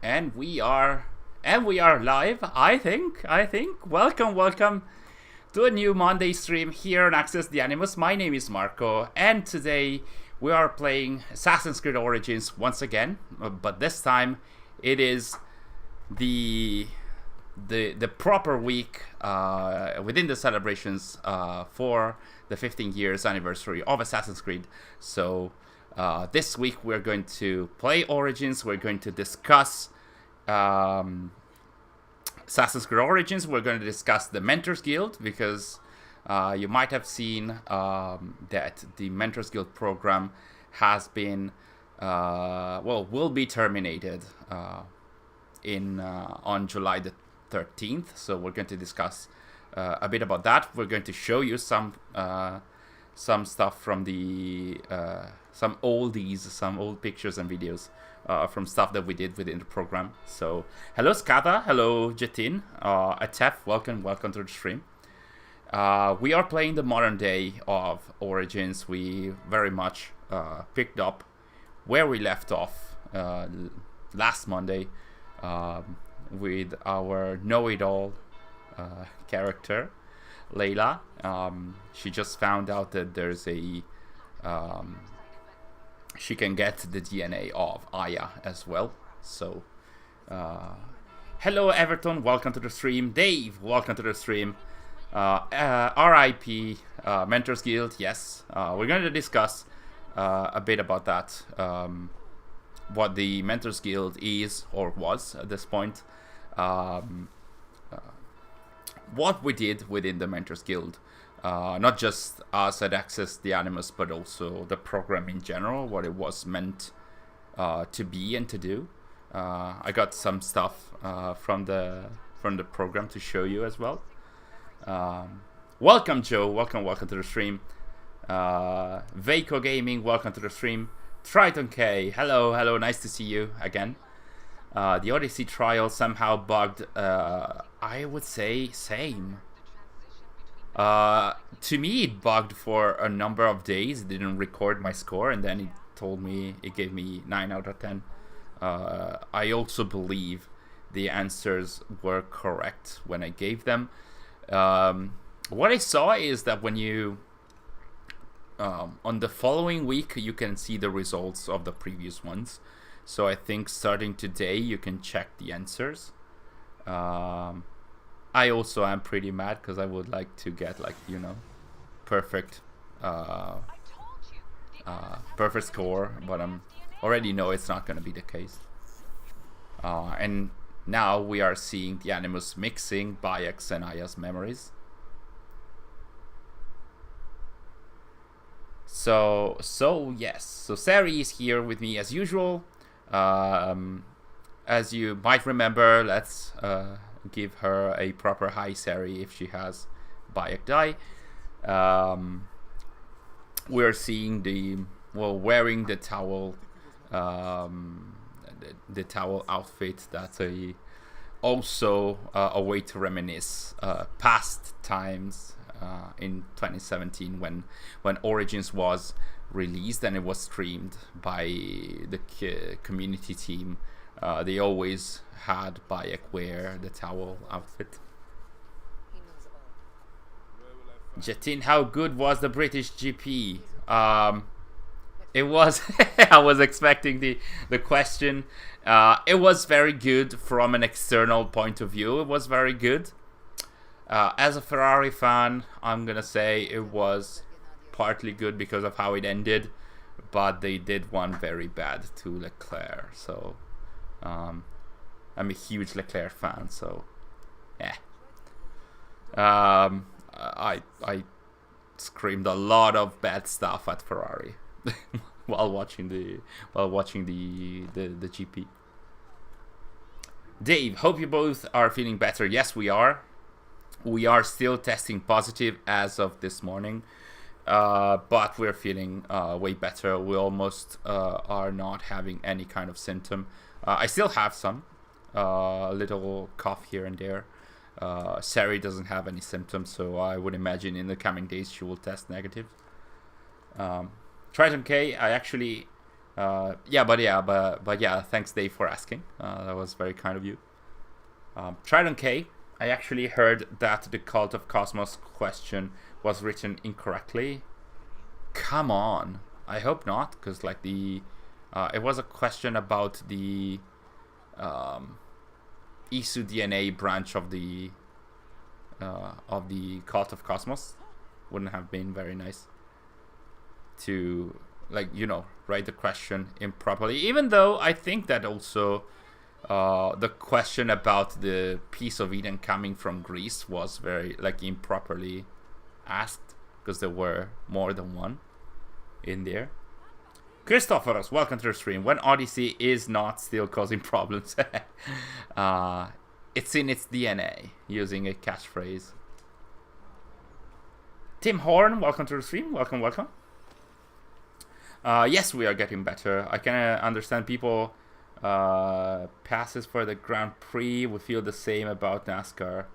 And we are live. I think. Welcome to a new Monday stream here on Access the Animus. My name is Marco, and today we are playing Assassin's Creed Origins once again. But this time, it is the proper week within the celebrations for the 15 years anniversary of Assassin's Creed. So this week we're going to play Origins. We're going to discuss Assassin's Creed Origins. We're going to discuss the Mentors Guild because you might have seen that the Mentors Guild program has been will be terminated on July the 13th. So we're going to discuss a bit about that. We're going to show you some stuff from the some old pictures and videos from stuff that we did within the program. So hello Skata, hello Jetin, Atef, welcome to the stream. We are playing the modern day of Origins. We very much picked up where we left off last Monday with our know-it-all character, Layla. She just found out that there's a she can get the DNA of Aya as well. So hello Everton, welcome to the stream. Dave, welcome to the stream. RIP Mentors Guild. Yes, we're going to discuss a bit about that, what the Mentors Guild is or was at this point, what we did within the Mentors Guild, not just us at Access the Animus, but also the program in general, what it was meant to be and to do. I got some stuff from the program to show you as well. Welcome Joe, welcome to the stream. Vaco Gaming, welcome to the stream. Triton K, hello, nice to see you again. The Odyssey trial somehow bugged. I would say same. To me it bugged for a number of days. It didn't record my score, and then it gave me 9 out of 10. I also believe the answers were correct when I gave them. What I saw is that when you on the following week you can see the results of the previous ones. So I think starting today you can check the answers. I also am pretty mad because I would like to get perfect perfect score, but I already know it's not going to be the case. And now we are seeing the Animus mixing Bayek's and Aya's memories. So yes. So Sary is here with me as usual. As you might remember, let's give her a proper hi, Sary, if she has Bayek die. We're seeing wearing the towel, the towel outfit. That's also a way to reminisce past times in 2017 when Origins was released and it was streamed by the community team. They always had Bayek wear the towel outfit. Jetin, how good was the British GP? It was I was expecting the question. It was very good from an external point of view. It was very good. As a Ferrari fan, I'm gonna say it was partly good because of how it ended, but they did one very bad to Leclerc. So I'm a huge Leclerc fan, so yeah. I screamed a lot of bad stuff at Ferrari while watching the GP. Dave, hope you both are feeling better. Yes, we are. We are still testing positive as of this morning, but we're feeling way better. We almost are not having any kind of symptom. I still have some little cough here and there. Sary doesn't have any symptoms, so I would imagine in the coming days she will test negative. Triton K, I actually But yeah, thanks Dave for asking. That was very kind of you. Trident K, I actually heard that the Cult of Cosmos question was written incorrectly. Come on, I hope not, because like it was a question about the Isu DNA branch of the Cult of Cosmos. Wouldn't have been very nice to write the question improperly, even though I think that also the question about the piece of Eden coming from Greece was very improperly asked, because there were more than one in there. Christopherus, welcome to the stream. When Odyssey is not still causing problems, it's in its DNA, using a catchphrase. Tim Horn, welcome to the stream. Welcome. Yes, we are getting better. I can understand people passes for the Grand Prix. We feel the same about NASCAR.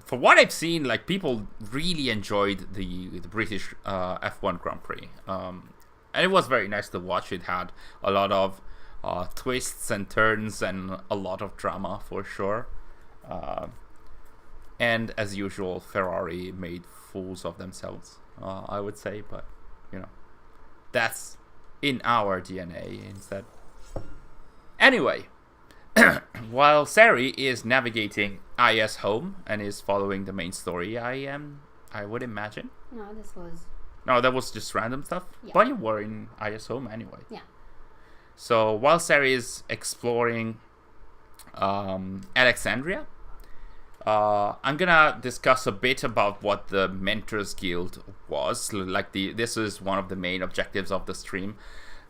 For what I've seen, people really enjoyed the British F1 Grand Prix. And it was very nice to watch. It had a lot of twists and turns and a lot of drama for sure. And as usual, Ferrari made fools of themselves, I would say. But, that's in our DNA instead. Anyway, while Sary is navigating IS home and is following the main story, I would imagine. No, that was just random stuff. Yeah. But you were in IS home anyway. Yeah. So while Sary is exploring Alexandria, I'm gonna discuss a bit about what the Mentors Guild was. This is one of the main objectives of the stream.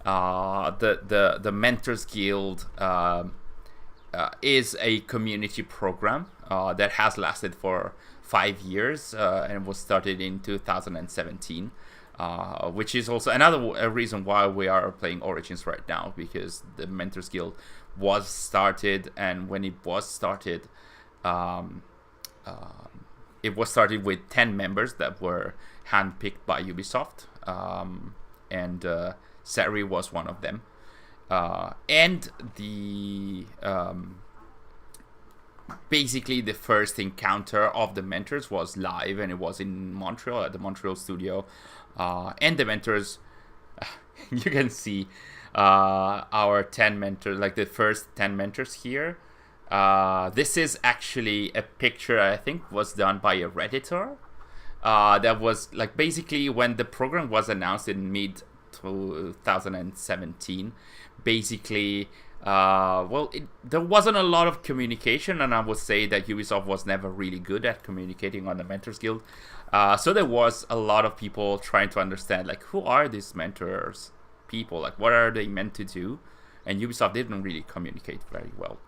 The Mentors Guild is a community program that has lasted for 5 years and was started in 2017. Which is also another reason why we are playing Origins right now, because the Mentors Guild was started, and when it was started, it was started with 10 members that were handpicked by Ubisoft, and Sary was one of them. And basically the first encounter of the Mentors was live, and it was in Montreal at the Montreal studio. And the Mentors, you can see our 10 mentors, the first 10 mentors here. This is actually a picture I think was done by a Redditor. That was basically when the program was announced in mid 2017. Basically, there wasn't a lot of communication, and I would say that Ubisoft was never really good at communicating on the Mentors Guild. So there was a lot of people trying to understand, who are these mentors people? What are they meant to do? And Ubisoft didn't really communicate very well.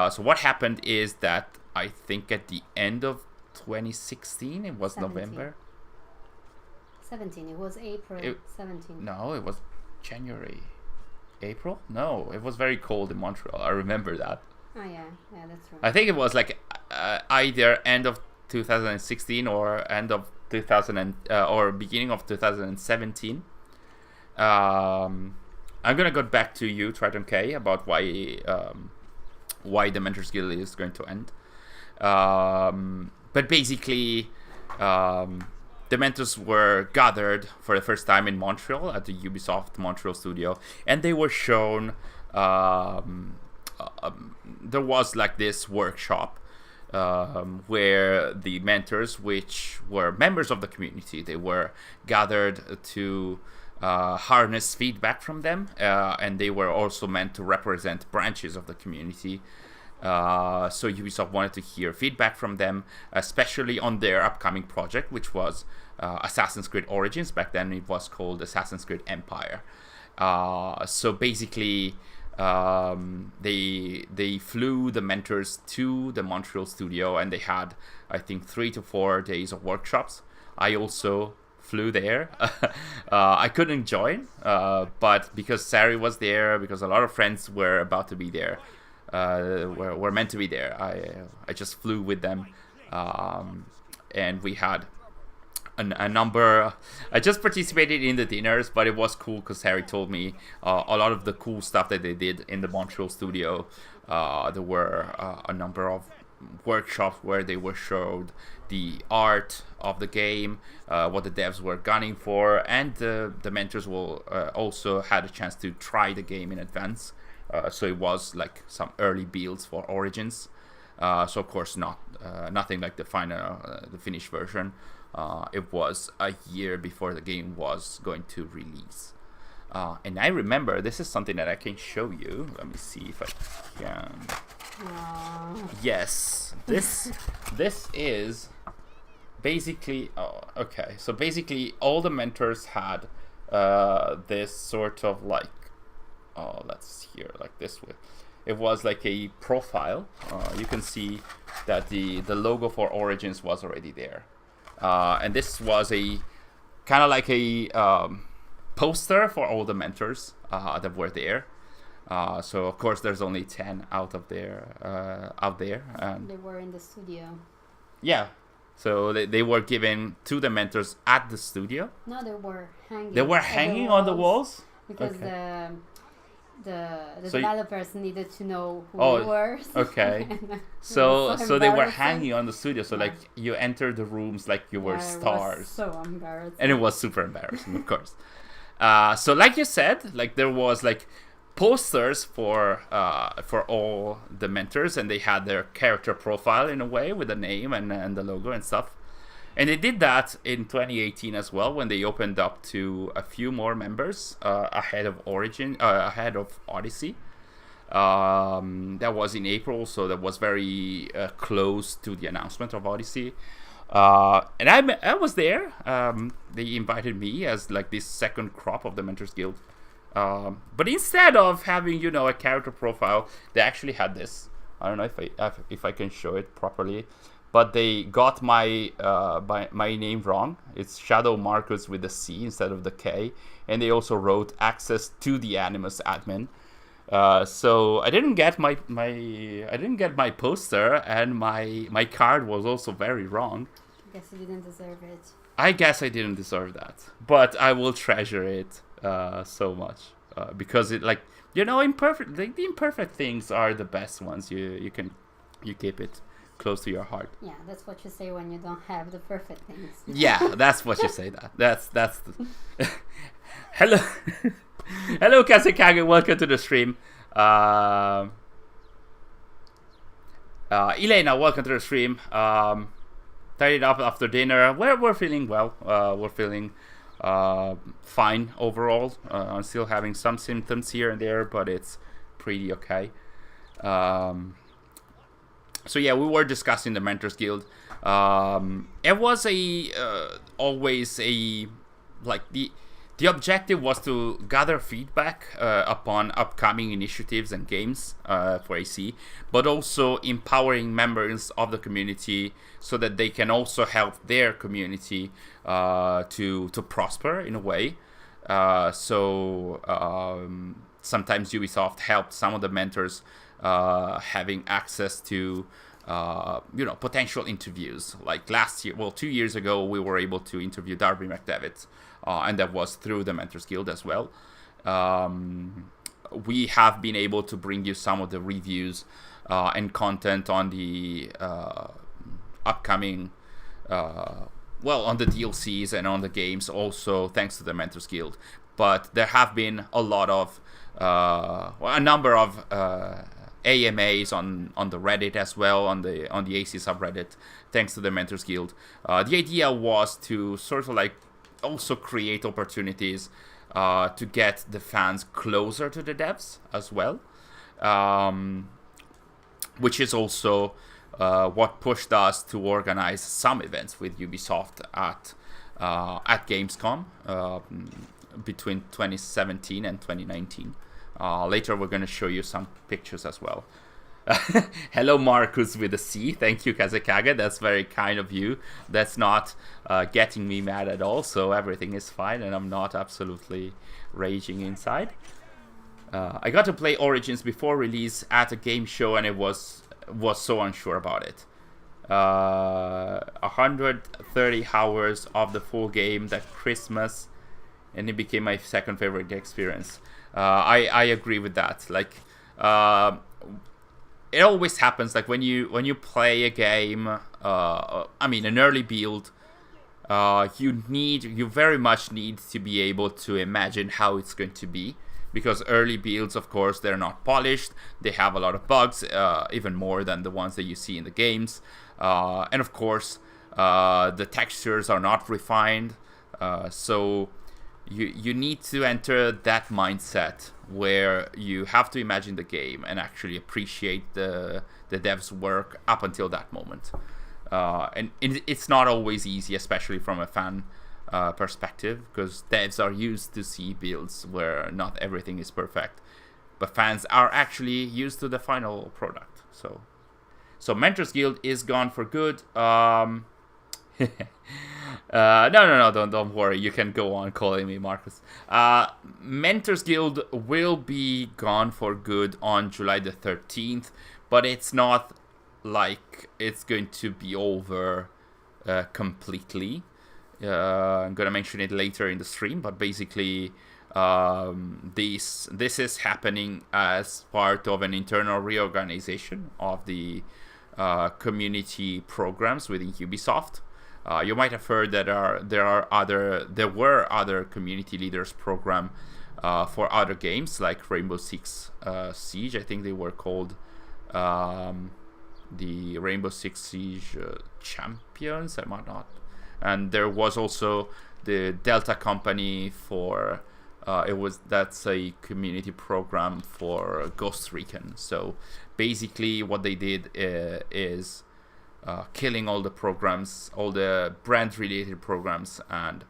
So what happened is that I think at the end of 2016, it was 17. November. 17, it was April 17. No, it was January. April? No, it was very cold in Montreal. I remember that. Oh, yeah, that's right. I think it was either end of 2016 or end of 2000 or beginning of 2017. I'm gonna go back to you, Triton K, about why the Mentors Guild is going to end. But basically, the mentors were gathered for the first time in Montreal at the Ubisoft Montreal studio, and they were shown. There was this workshop where the mentors, which were members of the community, they were gathered to harness feedback from them, and they were also meant to represent branches of the community. So Ubisoft wanted to hear feedback from them, especially on their upcoming project, which was Assassin's Creed Origins. Back then it was called Assassin's Creed Empire. So basically, they flew the mentors to the Montreal studio, and they had, I think, 3 to 4 days of workshops. I also flew there. I couldn't join, but because Sary was there, because a lot of friends were about to be there, were meant to be there, I just flew with them, and we had a number. I just participated in the dinners, but it was cool because Harry told me a lot of the cool stuff that they did in the Montreal studio. There were a number of workshops where they were showed the art of the game, what the devs were gunning for, and the mentors will also had a chance to try the game in advance. So it was like some early builds for Origins. So of course nothing like the final, the finished version. It was a year before the game was going to release. And I remember, this is something that I can show you. Let me see if I can. Yes, this is basically. Oh, okay. So basically, all the mentors had this sort of like. Oh, let's hear like this way. It was like a profile. You can see that the logo for Origins was already there, and this was a kind of like a poster for all the mentors that were there. So of course there's only 10 out there, and they were in the studio. Yeah, so they were given to the mentors at the studio. No, they were hanging. They were hanging on the walls because okay. the So developers needed to know who they were. Okay. So they were hanging on the studio. So like you enter the rooms like you were stars. It was so embarrassing. And it was super embarrassing, of course. So like you said, like there was like posters for all the mentors, and they had their character profile in a way with the name and the logo and stuff. And they did that in 2018 as well, when they opened up to a few more members ahead of Odyssey. That was in April, so that was very close to the announcement of Odyssey. And I was there. They invited me as like this second crop of the Mentors Guild. But instead of having, a character profile, they actually had this. I don't know if I can show it properly, but they got my name wrong. It's Shadow Markuz with the C instead of the K, and they also wrote access to the Animus admin. So I didn't get my poster, and my card was also very wrong. I guess you didn't deserve it. I guess I didn't deserve that, but I will treasure it so much because it the imperfect things are the best ones. You keep it close to your heart. Yeah, that's what you say when you don't have the perfect things. Yeah, that's what you say. That's the hello. Hello, Kazekage, welcome to the stream. Elena, welcome to the stream. Tidied up after dinner. We're feeling well. We're feeling fine overall. I'm still having some symptoms here and there, but it's pretty okay. So yeah, we were discussing the Mentors Guild. It was always the objective was to gather feedback upon upcoming initiatives and games for AC, but also empowering members of the community so that they can also help their community to prosper in a way. Sometimes Ubisoft helped some of the mentors having access to potential interviews. Like 2 years ago, we were able to interview Darby McDevitt. And that was through the Mentors Guild as well. We have been able to bring you some of the reviews and content on the upcoming, on the DLCs and on the games also, thanks to the Mentors Guild. But there have been a lot of, a number of AMAs on the Reddit as well, on the AC subreddit, thanks to the Mentors Guild. The idea was to sort of also create opportunities to get the fans closer to the devs as well, which is also what pushed us to organize some events with Ubisoft at Gamescom between 2017 and 2019. Later we're going to show you some pictures as well. Hello, Markuz with a C. Thank you, Kazekage. That's very kind of you. That's not getting me mad at all, so everything is fine, and I'm not absolutely raging inside. I got to play Origins before release at a game show, and it was so unsure about it. 130 hours of the full game that Christmas, and it became my second favorite experience. I agree with that. Like, it always happens. Like when you play a game, an early build, you very much need to be able to imagine how it's going to be, because early builds, of course, they're not polished. They have a lot of bugs, even more than the ones that you see in the games. And of course, the textures are not refined. So you need to enter that mindset where you have to imagine the game and actually appreciate the devs' work up until that moment. And it's not always easy, especially from a fan perspective, because devs are used to see builds where not everything is perfect, but fans are actually used to the final product. So Mentors Guild is gone for good. No, don't worry. You can go on calling me Marcus. Mentors Guild will be gone for good on July the 13th, but it's not like it's going to be over completely. I'm gonna mention it later in the stream, but basically, this is happening as part of an internal reorganization of the community programs within Ubisoft. You might have heard that there were other community leaders program for other games like Rainbow Six Siege. I think they were called the Rainbow Six Siege Champions and whatnot. And there was also the Delta Company for that's a community program for Ghost Recon. So basically what they did is killing all the programs, all the brand related programs, and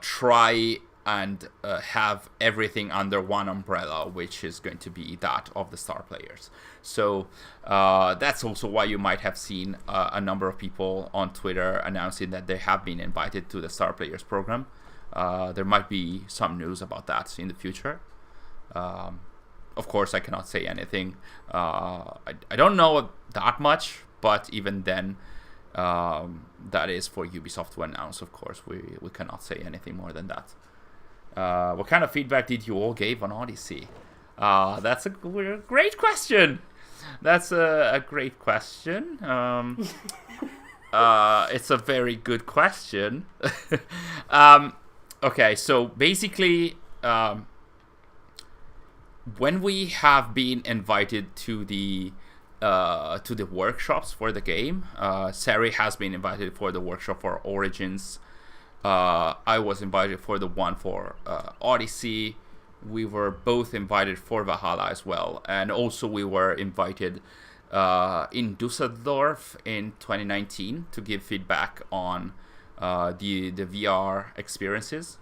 try and have everything under one umbrella, which is going to be that of the star players. So that's also why you might have seen a number of people on Twitter announcing that they have been invited to the star players program. There might be some news about that in the future. Of course, I cannot say anything. I don't know that much, but even then, that is for Ubisoft to announce. Of course, we cannot say anything more than that. What kind of feedback did you all give on Odyssey? That's a great question. That's a great question. It's a very good question. Okay, so basically, when we have been invited to the workshops for the game, Sary has been invited for the workshop for Origins. I was invited for the one for Odyssey. We were both invited for Valhalla as well, and also we were invited in Dusseldorf in 2019 to give feedback on the VR experiences.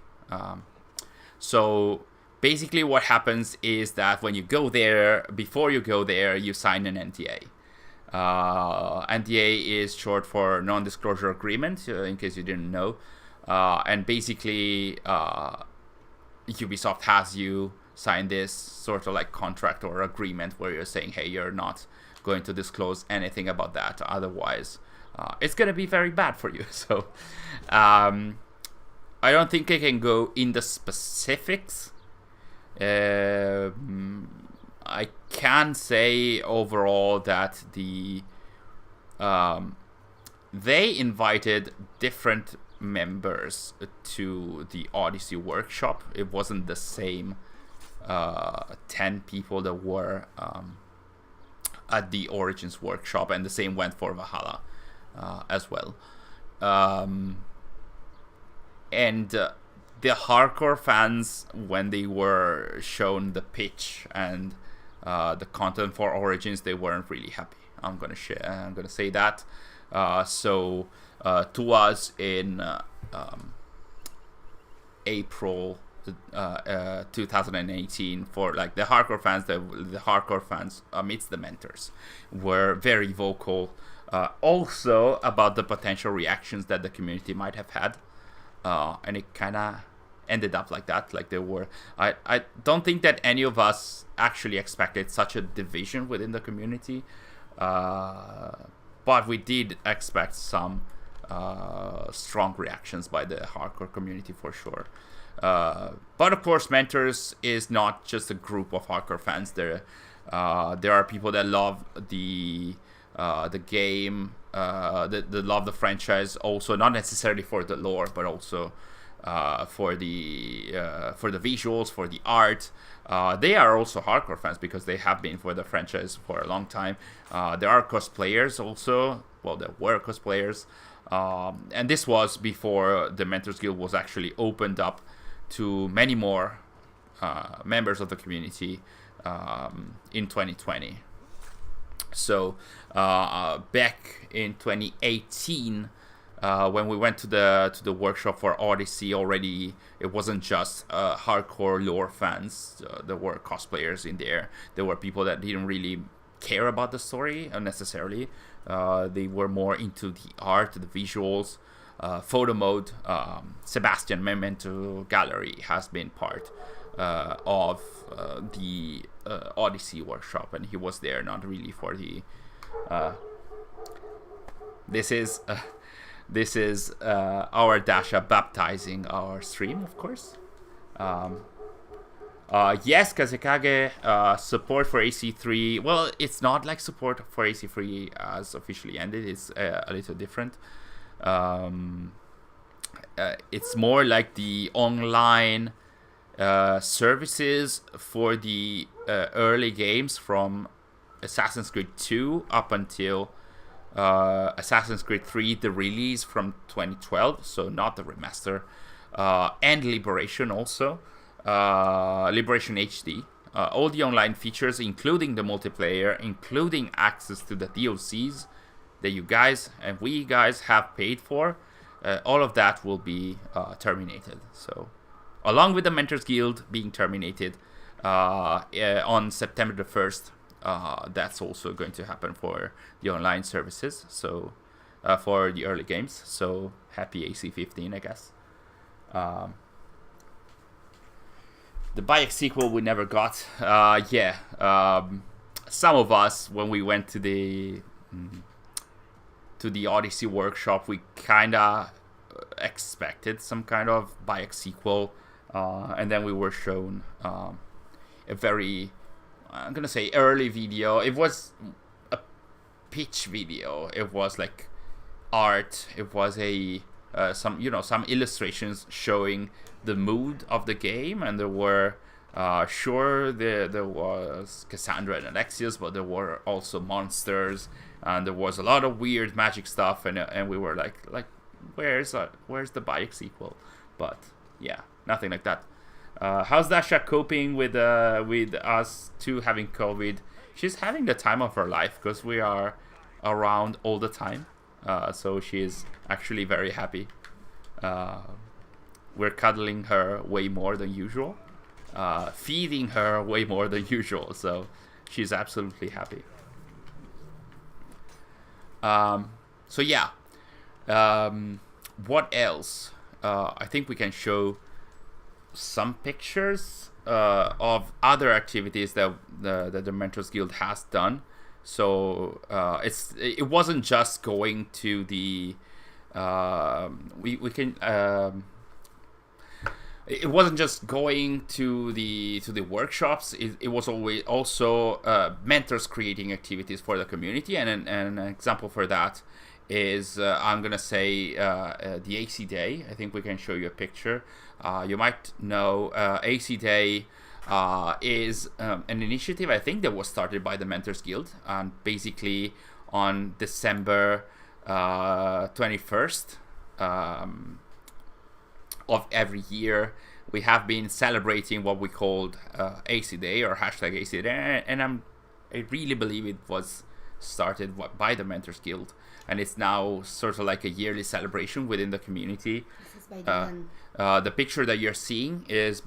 So basically what happens is that when you go there, before you go there, you sign an NDA. NDA is short for non-disclosure agreement, in case you didn't know. And basically, Ubisoft has you sign this sort of like contract or agreement where you're saying, hey, you're not going to disclose anything about that. Otherwise, it's going to be very bad for you. So I don't think I can go in the specifics. I can say overall that they invited different members to the Odyssey workshop. It wasn't the same 10 people that were at the Origins workshop, and the same went for Valhalla as well. And the hardcore fans, when they were shown the pitch and the content for Origins, they weren't really happy. I'm gonna say that. So to us in April 2018, for like the hardcore fans amidst the mentors were very vocal, also about the potential reactions that the community might have had, and it kind of ended up like that. Like there were, I don't think that any of us actually expected such a division within the community. but we did expect some strong reactions by the hardcore community for sure. But of course, Mentors is not just a group of hardcore fans. There are people that love the game, that love the franchise. Also, not necessarily for the lore, but also for the visuals, for the art. They are also hardcore fans because they have been for the franchise for a long time. There are cosplayers also. Well, there were cosplayers, and this was before the Mentors Guild was actually opened up to many more members of the community in 2020. So back in 2018, when we went to the workshop for Odyssey, already it wasn't just hardcore lore fans. There were cosplayers in there. There were people that didn't really care about the story necessarily. They were more into the art, the visuals, photo mode. Sebastian Memento Gallery has been part of the Odyssey workshop, and he was there not really for the this is our Dasha baptizing our stream, of course. Yes, Kazekage, support for AC3. Well, it's not like support for AC3 has officially ended. It's a little different. It's more like the online services for the early games from Assassin's Creed 2 up until Assassin's Creed 3, the release from 2012, so not the remaster, and Liberation also, Liberation HD. All the online features, including the multiplayer, including access to the DLCs that you guys and we guys have paid for, all of that will be terminated. So, along with the Mentors Guild being terminated on September the 1st, that's also going to happen for the online services. So, for the early games. So, happy AC15, I guess. The Bayek sequel we never got. Some of us, when we went to the Odyssey workshop, we kind of expected some kind of Bayek sequel, and then we were shown a very, I'm gonna say, early video. It was a pitch video. It was like art. It was some illustrations showing the mood of the game, and there were there was Cassandra and Alexius, but there were also monsters, and there was a lot of weird magic stuff, and we were like where's the Bayek sequel? But yeah, nothing like that. How's Dasha coping with us two having COVID? She's having the time of her life because we are around all the time, so she's actually very happy. We're cuddling her way more than usual, feeding her way more than usual, so she's absolutely happy. So yeah, what else? I think we can show some pictures of other activities that the Mentors Guild has done. So it wasn't just going to the it wasn't just going to the workshops. It was always also mentors creating activities for the community, and an example for that is I'm gonna say the AC Day. I think we can show you a picture. You might know AC Day is an initiative, I think, that was started by the Mentors Guild, and basically on December 21st of every year, we have been celebrating what we called AC Day or hashtag AC Day, and I really believe it was started by the Mentors Guild, and it's now sort of like a yearly celebration within the community. This is by Dylan. The picture that you're seeing has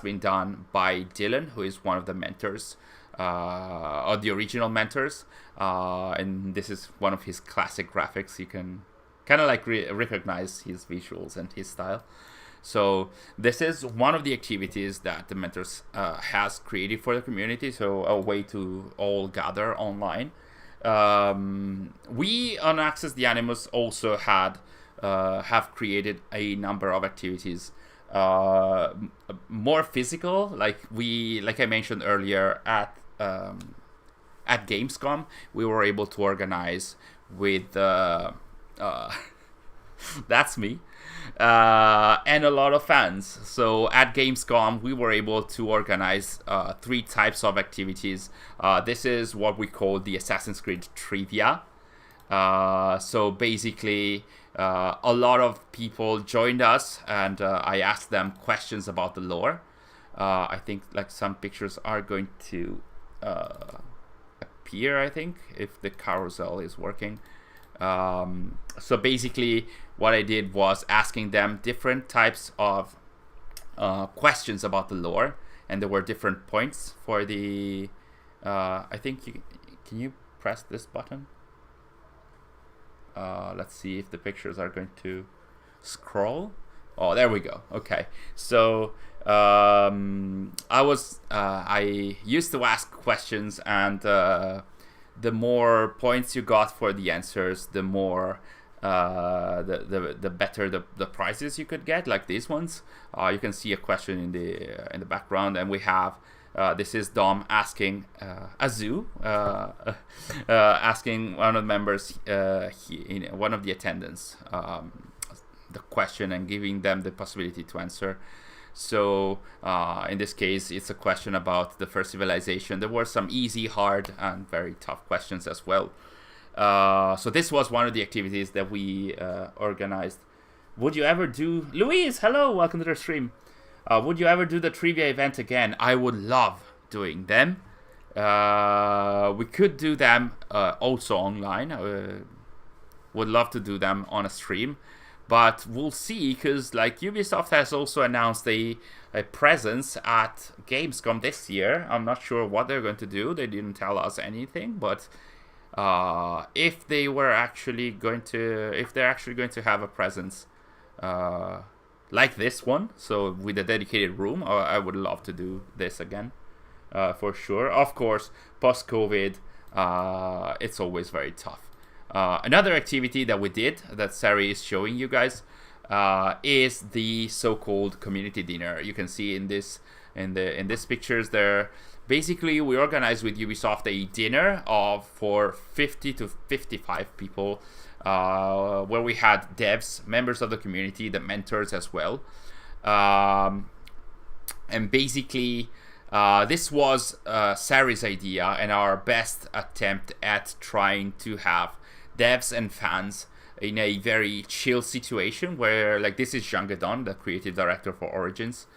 been done by Dylan, who is one of the mentors, or the original mentors, and this is one of his classic graphics. You can kind of like recognize his visuals and his style. So this is one of the activities that the Mentors has created for the community, so a way to all gather online. We on Access the Animus also have created a number of activities, more physical, like I mentioned earlier at Gamescom. We were able to organize with that's me, and a lot of fans. So at Gamescom, we were able to organize 3 types of activities. This is what we call the Assassin's Creed Trivia. So basically, a lot of people joined us, and I asked them questions about the lore. I think like some pictures are going to appear, I think, if the carousel is working. So basically, what I did was asking them different types of questions about the lore, and there were different points for the. I think can you press this button? Let's see if the pictures are going to scroll. Oh, there we go. Okay, so I used to ask questions, and the more points you got for the answers, the more the better the prizes you could get, like these ones. You can see a question in the background, and we have this is Dom asking Azu, asking one of the members, one of the attendants, the question and giving them the possibility to answer. So in this case, it's a question about the first civilization. There were some easy, hard, and very tough questions as well. So this was one of the activities that we organized. Would you ever do... Louise, hello, welcome to the stream. Would you ever do the trivia event again? I would love doing them. We could do them also online. Would love to do them on a stream. But we'll see, because like Ubisoft has also announced a presence at Gamescom this year. I'm not sure what they're going to do. They didn't tell us anything, but if they're actually going to have a presence like this one, so with a dedicated room, I would love to do this again, for sure. Of course, post-COVID, it's always very tough. Another activity that we did that Sary is showing you guys is the so-called community dinner. You can see in these pictures there. Basically, we organized with Ubisoft a dinner for 50 to 55 people, where we had devs, members of the community, the mentors as well, and basically. This was Sary's idea and our best attempt at trying to have devs and fans in a very chill situation where, like, this is Jean Gadon, the creative director for Origins.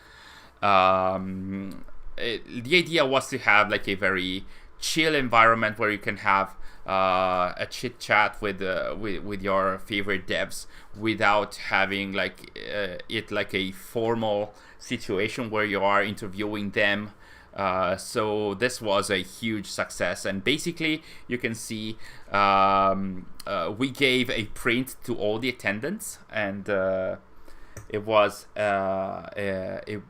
The idea was to have like a very chill environment where you can have a chit chat with your favorite devs without having like it like a formal situation where you are interviewing them. So this was a huge success, and basically you can see we gave a print to all the attendants, and it was an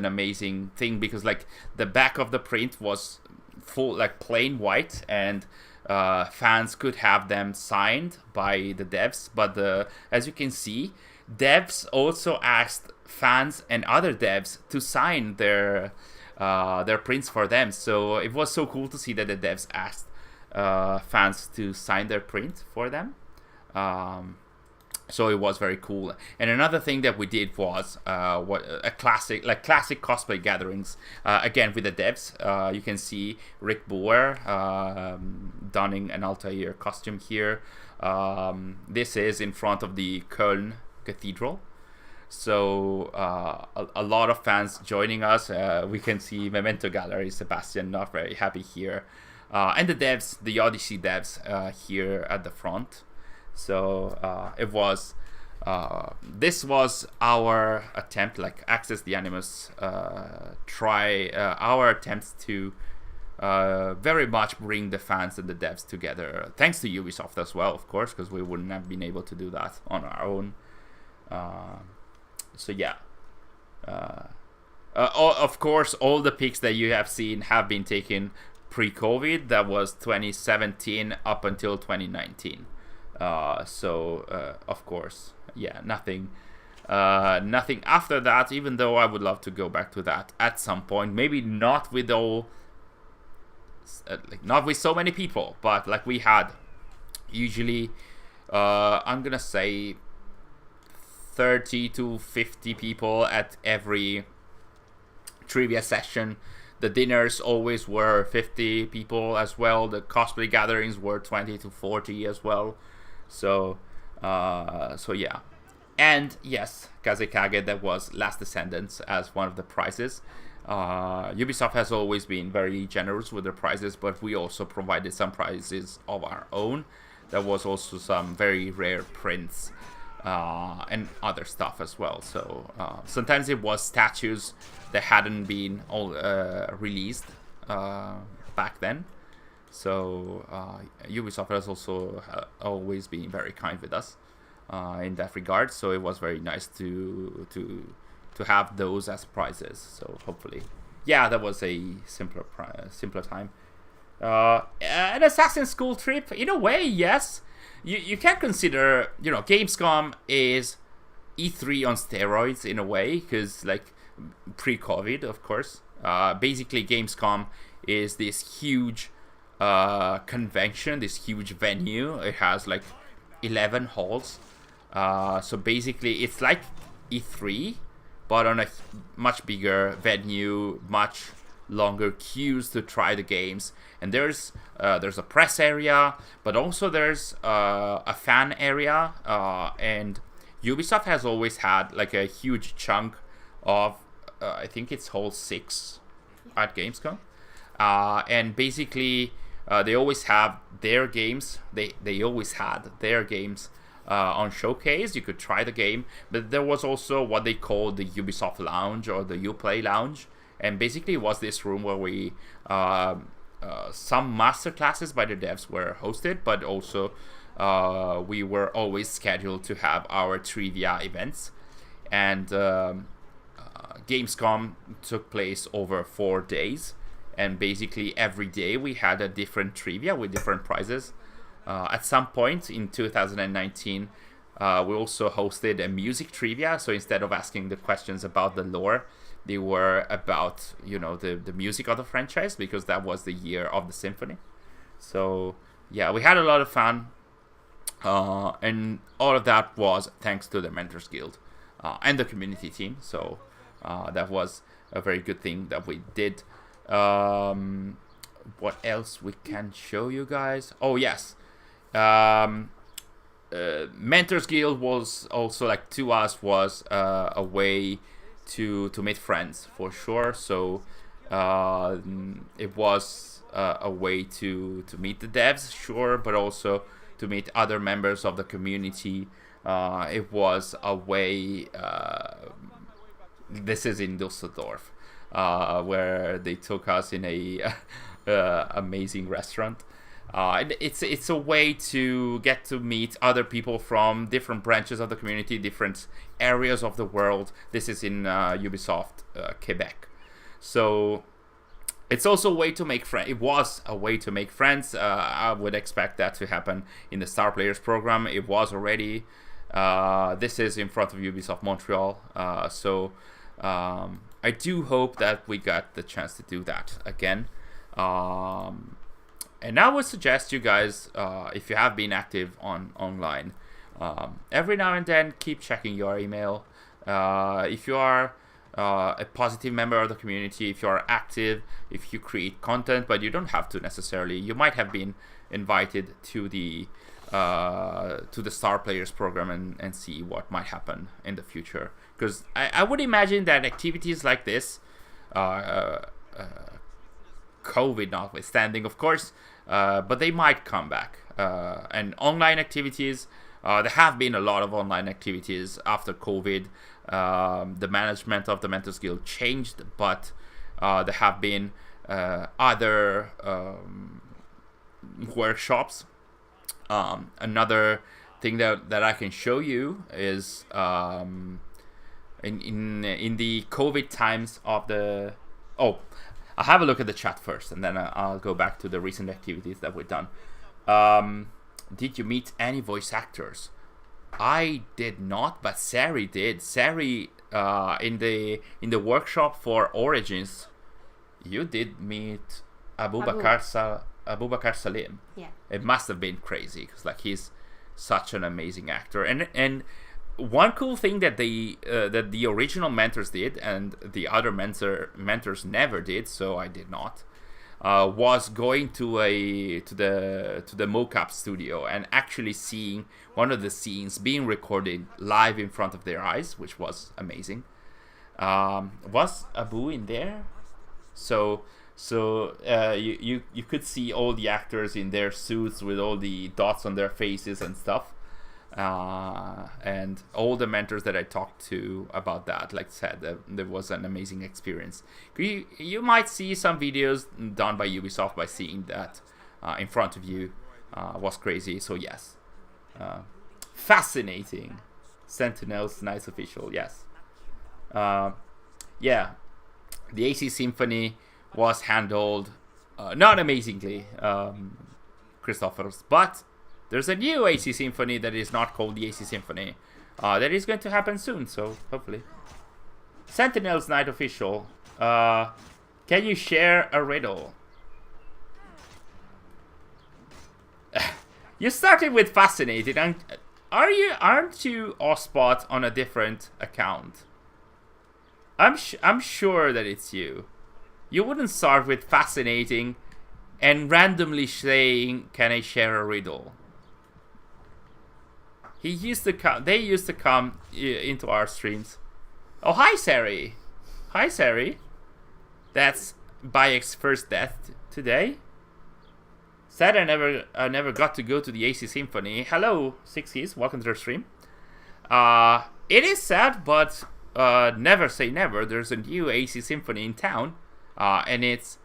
amazing thing, because like the back of the print was full, like plain white, and fans could have them signed by the devs, but as you can see, devs also asked fans and other devs to sign their prints for them. So it was so cool to see that the devs asked fans to sign their print for them. So it was very cool. And another thing that we did was classic cosplay gatherings. Again with the devs. You can see Rick Boer donning an Altair costume here. This is in front of the Köln Cathedral. So a lot of fans joining us. We can see Memento Gallery, Sebastian not very happy here, and the devs, the Odyssey devs, here at the front. So this was our attempt, like Access the Animus, our attempts to very much bring the fans and the devs together. Thanks to Ubisoft as well, of course, because we wouldn't have been able to do that on our own. So yeah, of course, all the pics that you have seen have been taken pre-COVID, that was 2017 up until 2019. Of course, yeah, nothing after that, even though I would love to go back to that at some point. Maybe not with not with so many people, but like we had usually, I'm gonna say 30 to 50 people at every trivia session. The dinners always were 50 people as well. The cosplay gatherings were 20 to 40 as well. So yeah. And yes, Kazekage, that was Last Descendants as one of the prizes. Ubisoft has always been very generous with their prizes, but we also provided some prizes of our own. There was also some very rare prints and other stuff as well. So sometimes it was statues that hadn't been released back then. So Ubisoft has also always been very kind with us in that regard. So it was very nice to have those as prizes. So hopefully, yeah, that was a simpler time. An Assassin's School trip, in a way, yes. You can consider, Gamescom is E3 on steroids in a way, because like pre-COVID, of course. Basically, Gamescom is this huge convention, this huge venue. It has like 11 halls. So basically, it's like E3, but on a much bigger venue, much longer queues to try the games. And there's a press area, but also there's a fan area. And Ubisoft has always had like a huge chunk of, I think it's hall 6 at Gamescom. And basically, they always have their games. They always had their games on showcase. You could try the game, but there was also what they call the Ubisoft Lounge or the Uplay Lounge, and basically it was this room where we some master classes by the devs were hosted, but also we were always scheduled to have our trivia events. And Gamescom took place over 4 days, and basically every day we had a different trivia with different prizes. At some point in 2019, we also hosted a music trivia. So instead of asking the questions about the lore, they were about, the music of the franchise, because that was the year of the symphony. So yeah, we had a lot of fun. And all of that was thanks to the Mentors Guild and the community team. So that was a very good thing that we did. What else we can show you guys? Oh, yes. Mentors Guild was also, like, to us was a way to meet friends, for sure. So it was a way to meet the devs, sure, but also to meet other members of the community. It was a way, this is in Dusseldorf, where they took us in a amazing restaurant. It's a way to get to meet other people from different branches of the community, different areas of the world. This is in Ubisoft Quebec. So it's also a way to make friends. It was a way to make friends. I would expect that to happen in the Star Players program. It was already. This is in front of Ubisoft Montreal. So I do hope that we got the chance to do that again. And I would suggest you guys, if you have been active online, every now and then keep checking your email. If you are a positive member of the community, if you are active, if you create content, but you don't have to necessarily. You might have been invited to the Star Players program and see what might happen in the future. Because I would imagine that activities like this, COVID notwithstanding, of course, but they might come back. And online activities, there have been a lot of online activities after COVID. The management of the Mentors Guild changed, but there have been other workshops. Another thing that I can show you is in the COVID times of the I'll have a look at the chat first, and then I'll go back to the recent activities that we've done. Did you meet any voice actors? I did not, but Sary did. Sary, in the workshop for Origins, you did meet Abubakar Salim. Yeah. It must have been crazy because like he's such an amazing actor, and one cool thing that the original mentors did and the other mentors never did, so I did not, was going to the mocap studio and actually seeing one of the scenes being recorded live in front of their eyes, which was amazing. Was Abu in there? So you could see all the actors in their suits with all the dots on their faces and stuff. And all the mentors that I talked to about that, like said, there was an amazing experience. You might see some videos done by Ubisoft by seeing that in front of you. Was crazy. So yes, fascinating. Sentinels Knights official. Yes. Yeah, the AC Symphony was handled not amazingly, Christophers, but there's a new AC Symphony that is not called the AC Symphony. That is going to happen soon, so hopefully. Sentinels Night Official. Can you share a riddle? You started with fascinated, and aren't you Ospot on a different account? I'm sure that it's you. You wouldn't start with fascinating and randomly saying, "Can I share a riddle?" They used to come into our streams. Oh, hi, Sary. Hi, Sary. That's Bayek's first death today. Sad I never got to go to the AC Symphony. Hello, Sixies. Welcome to the stream. It is sad, but never say never. There's a new AC Symphony in town, and it's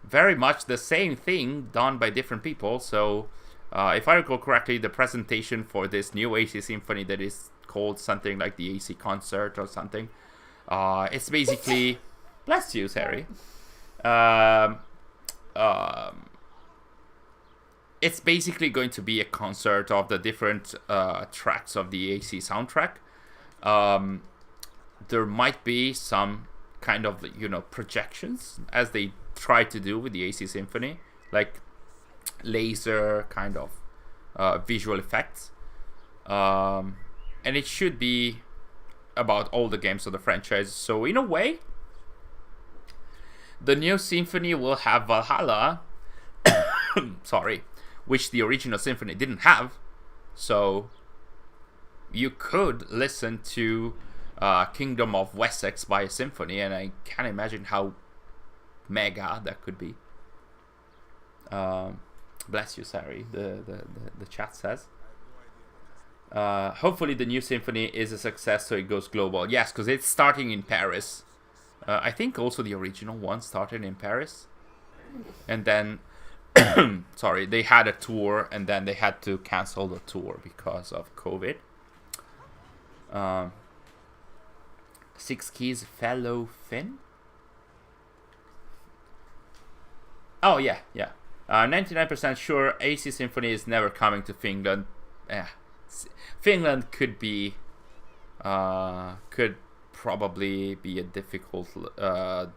very much the same thing done by different people. So, if I recall correctly, the presentation for this new AC Symphony that is called something like the AC Concert or something, it's basically... Bless you, Sary. It's basically going to be a concert of the different tracks of the AC soundtrack. There might be some kind of, projections, as they try to do with the AC Symphony, like laser kind of visual effects. And it should be about all the games of the franchise. So in a way, the new symphony will have Valhalla, sorry, which the original symphony didn't have. So you could listen to Kingdom of Wessex by a symphony, and I can't imagine how mega that could be. Bless you, Sary, the chat says. Hopefully the new symphony is a success, so it goes global. Yes, because it's starting in Paris. I think also the original one started in Paris. And then, sorry, they had a tour, and then they had to cancel the tour because of COVID. Six Keys fellow Finn? Oh, yeah. 99% sure AC Symphony is never coming to Finland. Finland could be, could probably be a difficult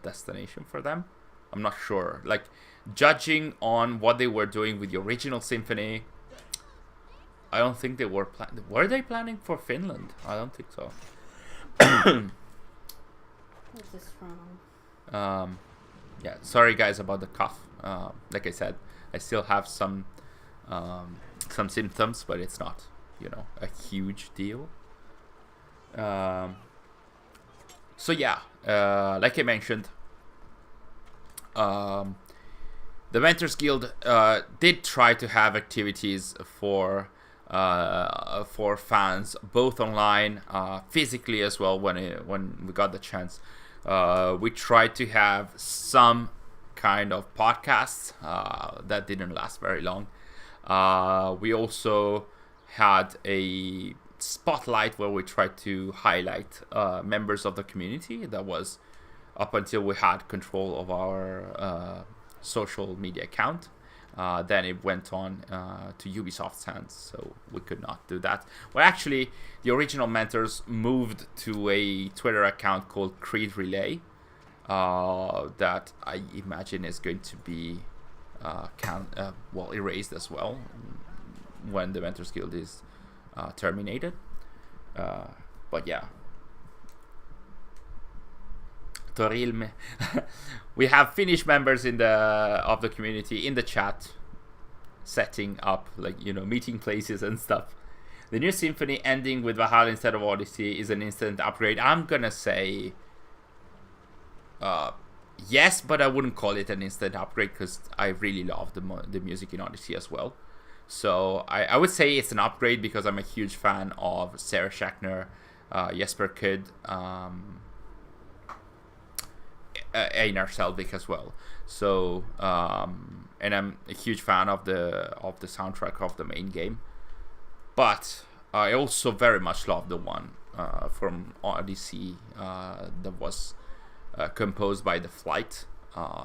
destination for them. I'm not sure. Like, judging on what they were doing with the original symphony, I don't think they were planning. Were they planning for Finland? I don't think so. This is wrong. Yeah, sorry guys about the cough. Like I said, I still have some symptoms, but it's not, a huge deal. So yeah, like I mentioned, the Mentors Guild did try to have activities for fans, both online, physically as well. When we got the chance, we tried to have some kind of podcasts that didn't last very long. We also had a spotlight where we tried to highlight members of the community. That was up until we had control of our social media account. Then it went on to Ubisoft's hands, so we could not do that. Well, actually, the original mentors moved to a Twitter account called Creed Relay, that I imagine is going to be erased as well when the Mentors Guild is terminated. But yeah. We have Finnish members of the community in the chat, setting up meeting places and stuff. The new symphony ending with Valhalla instead of Odyssey is an instant upgrade. I'm gonna say yes, but I wouldn't call it an instant upgrade because I really love the music in Odyssey as well. So I would say it's an upgrade because I'm a huge fan of Sarah Schachner, Jesper Kudd, Einar Selvik as well. So and I'm a huge fan of the soundtrack of the main game. But I also very much love the one from Odyssey that was composed by The Flight.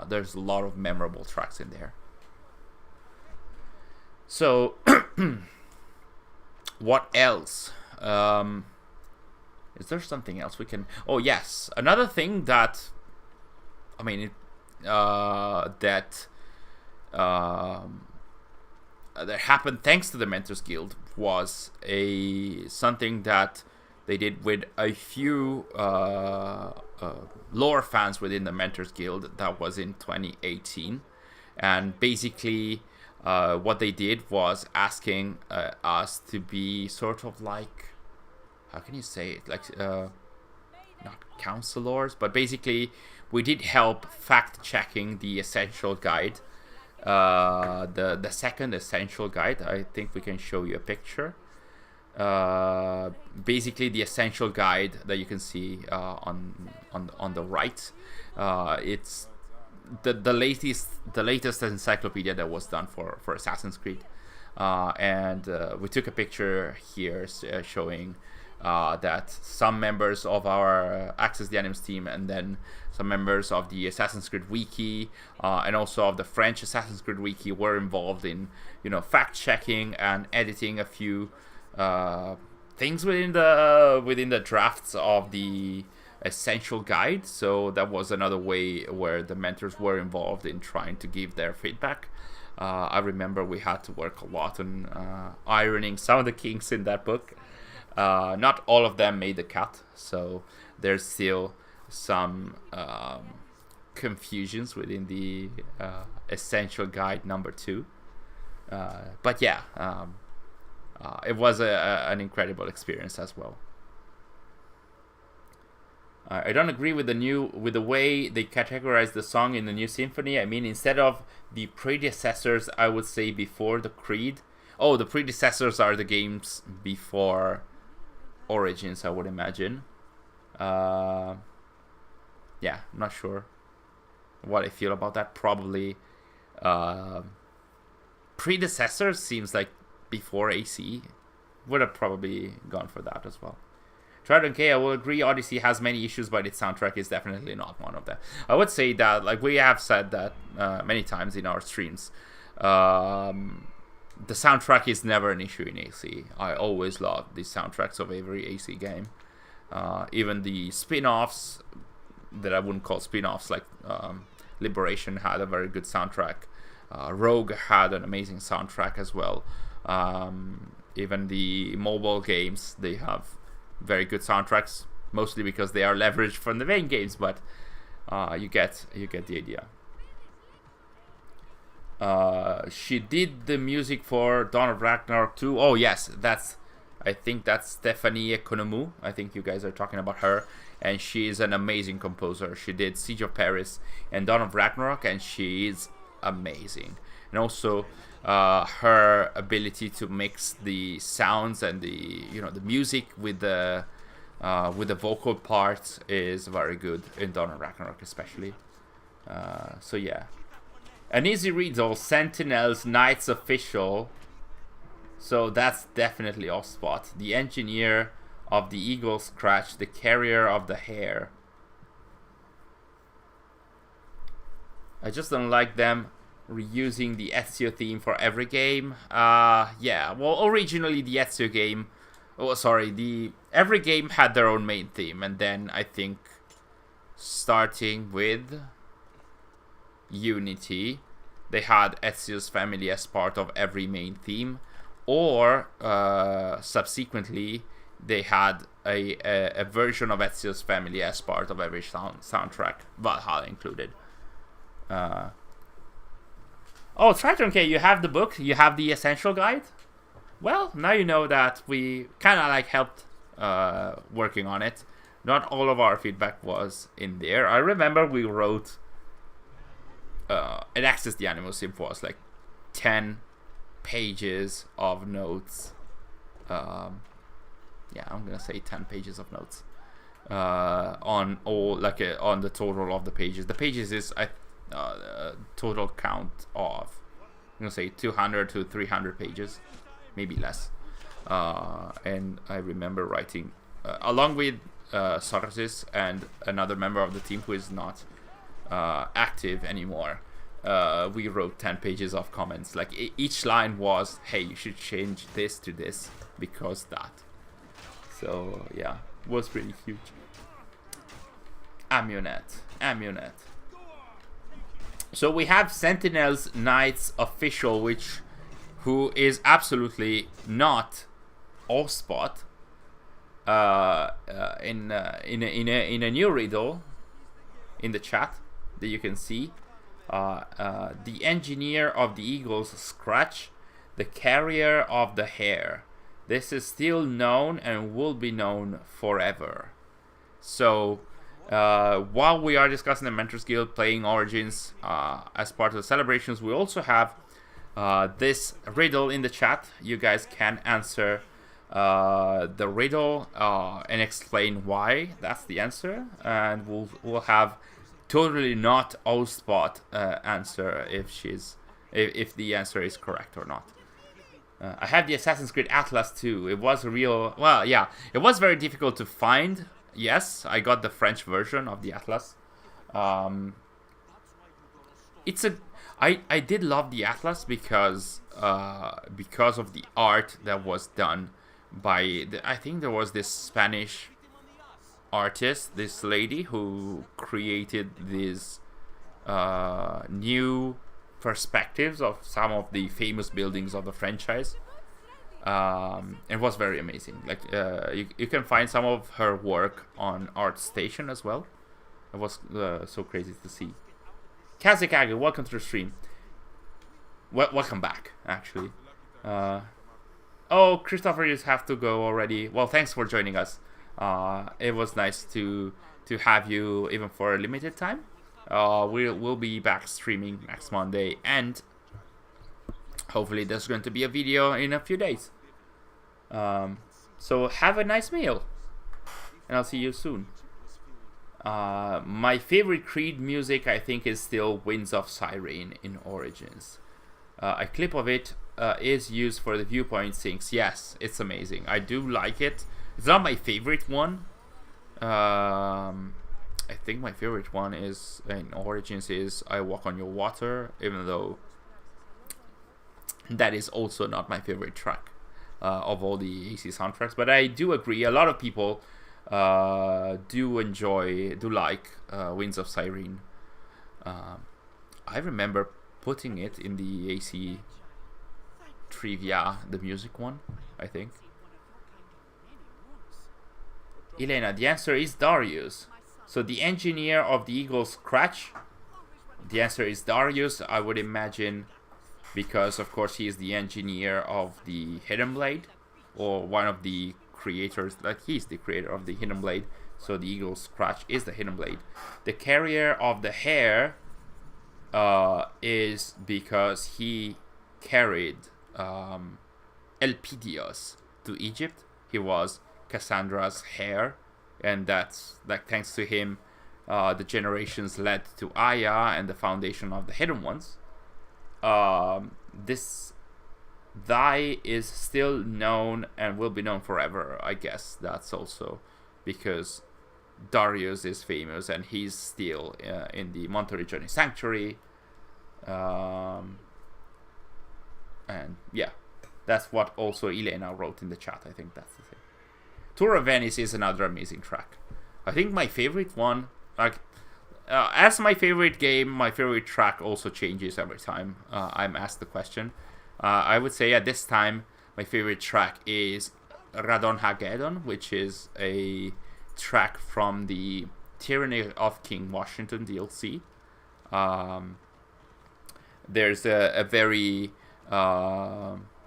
There's a lot of memorable tracks in there. So what else? Is there something else we can... Oh yes, another thing that that happened thanks to the Mentors Guild was something that they did with a few lore fans within the Mentors Guild. That was in 2018, and basically what they did was asking us to be sort of like, how can you say it, like not counselors, but basically we did help fact checking the essential guide, the second essential guide. I think we can show you a picture. Basically the essential guide that you can see on the right. It's the latest encyclopedia that was done for Assassin's Creed, and we took a picture here showing that some members of our Access the Animus team, and then some members of the Assassin's Creed Wiki, and also of the French Assassin's Creed Wiki, were involved in fact checking and editing a few things within the drafts of the essential guide. So that was another way where the mentors were involved in trying to give their feedback. I remember we had to work a lot on ironing some of the kinks in that book. Not all of them made the cut, so there's still some confusions within the essential guide number 2. But yeah, it was an incredible experience as well. I don't agree with the way they categorize the song in the new symphony. I mean, instead of the predecessors, I would say before the Creed. Oh, the predecessors are the games before Origins, I would imagine. Yeah, not sure what I feel about that. Probably predecessors seems like before AC. Would have probably gone for that as well. Trident K, I will agree Odyssey has many issues, but its soundtrack is definitely not one of them. I would say that, like we have said that many times in our streams, the soundtrack is never an issue in AC. I always love the soundtracks of every AC game. Even the spin-offs that I wouldn't call spin-offs, like Liberation had a very good soundtrack. Rogue had an amazing soundtrack as well. Even the mobile games, they have very good soundtracks, mostly because they are leveraged from the main games, but you get the idea. She did the music for Dawn of Ragnarok 2. Oh yes, I think that's Stephanie Economou. I think you guys are talking about her, and she is an amazing composer. She did Siege of Paris and Dawn of Ragnarok, and she is amazing. And also her ability to mix the sounds and the music with the vocal parts is very good in Dawn of Ragnarok, especially. So yeah. An easy riddle, Sentinels, Knights Official. So that's definitely off spot. The engineer of the Eagle Scratch, the carrier of the hare. I just don't like them reusing the Ezio theme for every game. Yeah, well, originally the Ezio game, every game had their own main theme, and then I think starting with Unity, they had Ezio's family as part of every main theme, or subsequently they had a version of Ezio's family as part of every soundtrack, Valhalla included. Oh, Triton K, you have the book? You have the essential guide? Well, now you know that we kind of like helped working on it. Not all of our feedback was in there. I remember we wrote an Access the Animal Sim was like 10 pages of notes. Yeah, I'm gonna say 10 pages of notes on all on the total of the pages. The pages is total count of, I'm gonna say 200 to 300 pages, maybe less. And I remember writing along with Sarsis and another member of the team who is not active anymore. We wrote 10 pages of comments. Like each line was, hey, you should change this to this because that. So yeah, it was pretty huge. Amunet. So we have Sentinel's Knights official, who is absolutely not Allspot. In a new riddle in the chat that you can see, the engineer of the Eagle's scratch, the carrier of the hare. This is still known and will be known forever. So while we are discussing the Mentors Guild playing Origins as part of the celebrations, we also have this riddle in the chat. You guys can answer the riddle and explain why that's the answer, and we'll have totally not Allspot answer if the answer is correct or not. I have the Assassin's Creed Atlas too. It was it was very difficult to find. Yes, I got the French version of the Atlas. I did love the Atlas because of the art that was done by I think there was this Spanish artist, this lady who created these new perspectives of some of the famous buildings of the franchise. It was very amazing. Like you can find some of her work on ArtStation as well. It was so crazy to see. Kazekage, welcome to the stream. Welcome back, actually. Oh, Christopher, you have to go already. Well, thanks for joining us. It was nice to have you even for a limited time. We'll be back streaming next Monday, and hopefully there's going to be a video in a few days. So have a nice meal, and I'll see you soon. My favorite Creed music, I think, is still Winds of Siren in Origins. A clip of it is used for the viewpoint syncs. Yes, it's amazing. I do like it. It's not my favorite one. I think my favorite one is in Origins is I Walk on Your Water, even though that is also not my favorite track of all the AC soundtracks. But I do agree, a lot of people do like Winds of Siren. I remember putting it in the AC trivia, the music one, I think. Elena, the answer is Darius. So the engineer of the Eagle's Scratch, the answer is Darius, I would imagine, because of course he is the engineer of the Hidden Blade, or one of the creators, like he's the creator of the Hidden Blade, so the Eagle's Scratch is the Hidden Blade. The carrier of the hare is because he carried Elpidios to Egypt. He was Cassandra's heir, and that's like thanks to him the generations led to Aya and the foundation of the Hidden Ones. This die is still known and will be known forever. I guess that's also because Darius is famous and he's still in the Monteriggioni Sanctuary. And yeah, that's what also Elena wrote in the chat. I think that's the thing. Tour of Venice is another amazing track. I think my favorite one, like, as my favorite game, my favorite track also changes every time I'm asked the question. I would say at this time, my favorite track is Radon Hagedon, which is a track from the Tyranny of King Washington DLC. There's a very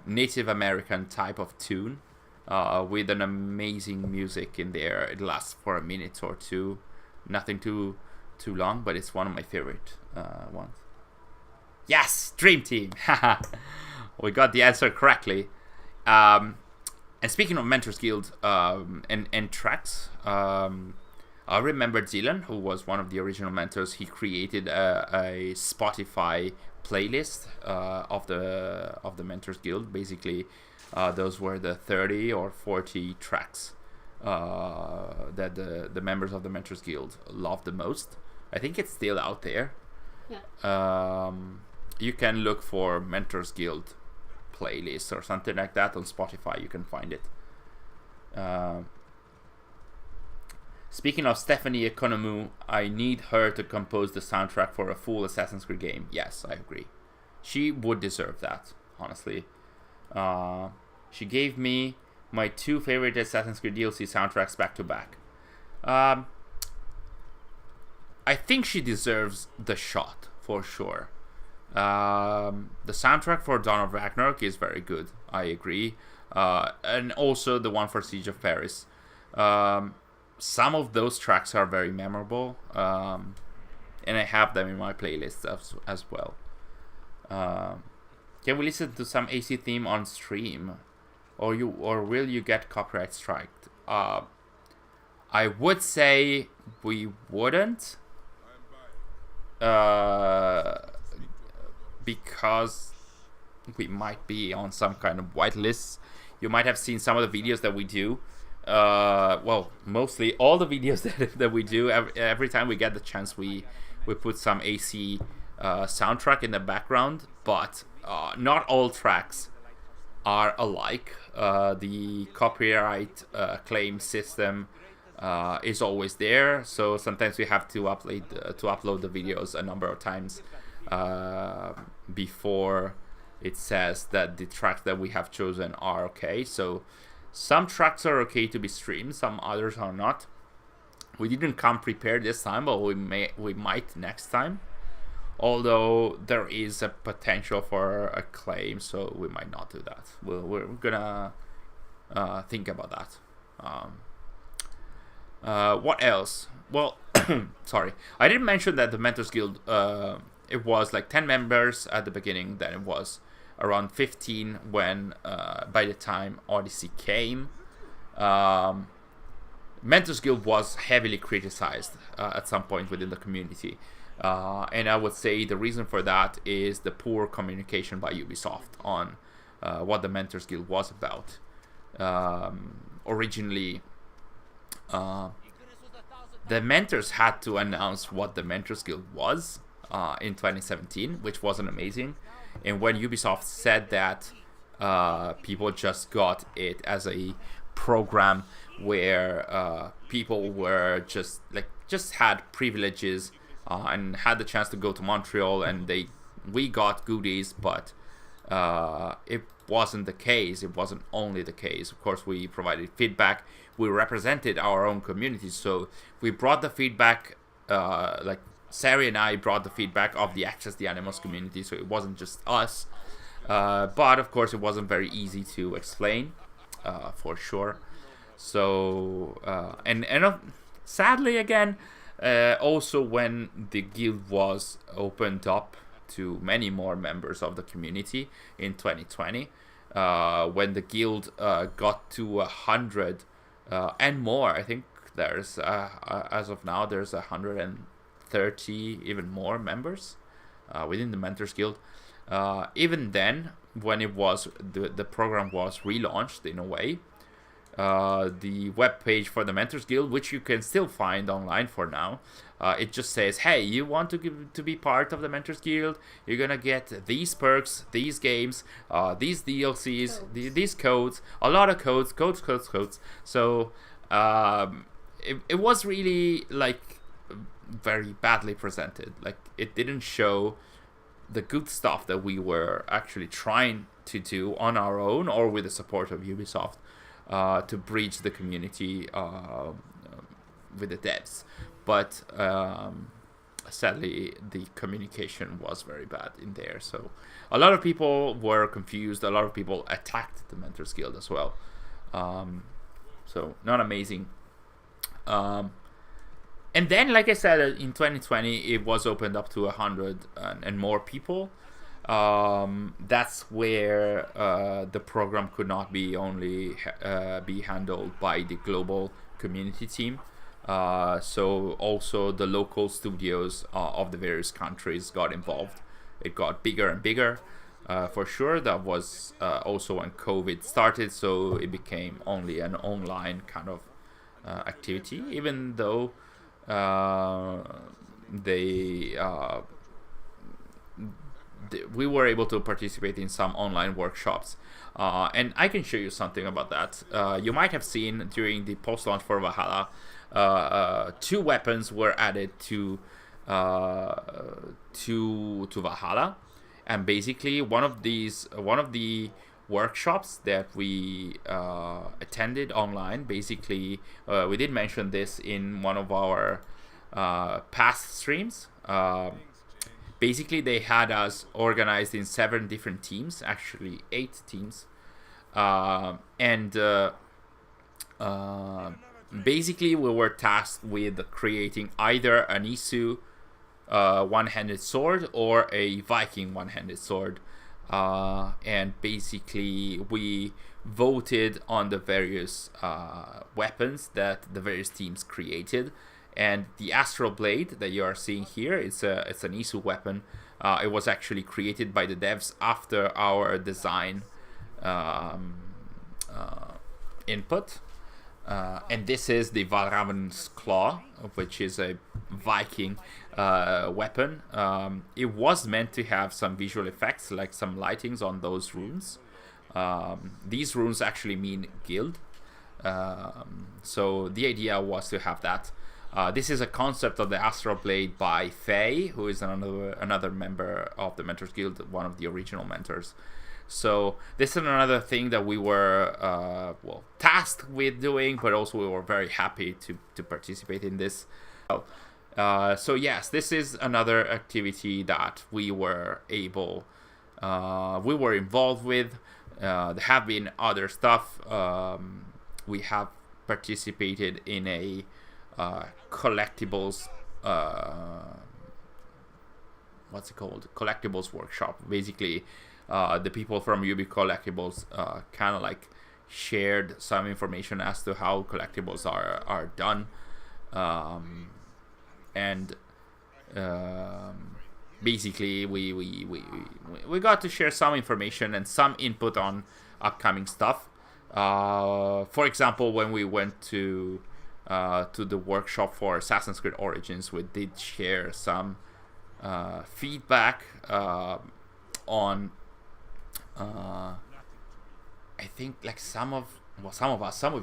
Native American type of tune with an amazing music in there. It lasts for a minute or two, nothing too long, but it's one of my favorite ones. Yes, Dream Team. We got the answer correctly. And speaking of Mentors Guild and tracks, I remember Dylan, who was one of the original mentors. He created a Spotify playlist of the Mentors Guild. Basically, those were the 30 or 40 tracks that the members of the Mentors Guild loved the most. I think it's still out there. Yeah. You can look for Mentors Guild playlist or something like that on Spotify. You can find it. Speaking of Stephanie Economou, I need her to compose the soundtrack for a full Assassin's Creed game. Yes, I agree. She would deserve that, honestly. She gave me my 2 favorite Assassin's Creed DLC soundtracks back to back. I think she deserves the shot, for sure. The soundtrack for Dawn of Ragnarok is very good, I agree. And also the one for Siege of Paris. Some of those tracks are very memorable, and I have them in my playlist as well. Can we listen to some AC theme on stream, or will you get copyright striked? I would say we wouldn't, because we might be on some kind of whitelist. You might have seen some of the videos that we do. Well, mostly all the videos that we do. Every time we get the chance, we put some AC soundtrack in the background, but not all tracks are alike. The copyright claim system is always there, so sometimes we have to upload the videos a number of times before it says that the tracks that we have chosen are okay. So some tracks are okay to be streamed, some others are not. We didn't come prepared this time, but we might next time. Although there is a potential for a claim, so we might not do that. We're gonna think about that. What else? Well, sorry, I didn't mention that the Mentors Guild. It was like 10 members at the beginning. Then it was around 15 when by the time Odyssey came. Mentors Guild was heavily criticized at some point within the community, and I would say the reason for that is the poor communication by Ubisoft on what the Mentors Guild was about. Originally, the mentors had to announce what the Mentors Guild was in 2017, which wasn't amazing. And when Ubisoft said that, people just got it as a program where people were just had privileges and had the chance to go to Montreal, and we got goodies, but it wasn't the case. It wasn't only the case. Of course, we provided feedback. We represented our own community, so we brought the feedback. Like Sary and I brought the feedback of the Access the Animals community, so it wasn't just us. But of course, it wasn't very easy to explain, for sure. So and sadly again, also when the guild was opened up to many more members of the community in 2020, when the guild got to 100 and more. I think there's as of now there's 130 even more members within the Mentors Guild. Even then, when it was the program was relaunched in a way, the web page for the Mentors Guild, which you can still find online for now. It just says, hey, you want to be part of the Mentors Guild, you're gonna get these perks, these games, these DLCs, these codes, a lot of codes. So it was really like very badly presented. Like, it didn't show the good stuff that we were actually trying to do on our own or with the support of Ubisoft to bridge the community with the devs. But sadly, the communication was very bad in there. So a lot of people were confused. A lot of people attacked the Mentors Guild as well. So not amazing. And then, like I said, in 2020, it was opened up to 100 and more people. That's where the program could not be only be handled by the global community team. So also the local studios of the various countries got involved. It got bigger and bigger, for sure. That was also when COVID started, so it became only an online kind of activity, even though we were able to participate in some online workshops, and I can show you something about that. You might have seen during the post-launch for Valhalla, 2 weapons were added to Valhalla, and basically one of the workshops that we attended online, basically we did mention this in one of our past streams. Basically they had us organized in 7 different teams, actually 8 teams, and basically we were tasked with creating either an Isu one-handed sword or a Viking one-handed sword. And basically we voted on the various weapons that the various teams created, and the Astral Blade that you are seeing here, it's an Isu weapon. It was actually created by the devs after our design input, and this is the Valraven's Claw, which is a Viking weapon. It was meant to have some visual effects, like some lightings on those runes. These runes actually mean guild, so the idea was to have that. This is a concept of the Astral Blade by Faye, who is another member of the Mentors Guild, one of the original mentors. So this is another thing that we were tasked with doing, but also we were very happy to participate in this. So yes, this is another activity that we were involved with. There have been other stuff. We have participated in a collectibles what's it called? Collectibles workshop. Basically, the people from UB Collectibles kind of like shared some information as to how collectibles are done, and basically we got to share some information and some input on upcoming stuff. For example, when we went to the workshop for Assassin's Creed Origins, we did share some feedback on I think like some of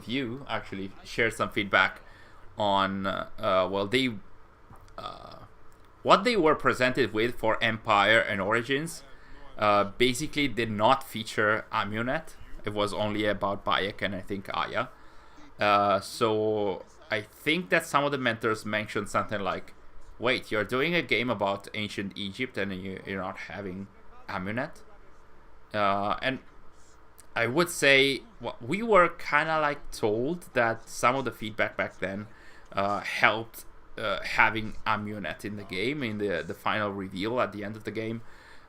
you actually shared some feedback on what they were presented with for Empire and Origins. Basically did not feature Amunet. It was only about Bayek and I think Aya. So I think that some of the mentors mentioned something like, wait, you're doing a game about ancient Egypt and you're not having Amunet? And I would say we were kind of like told that some of the feedback back then helped having Amunet in the game, in the final reveal at the end of the game.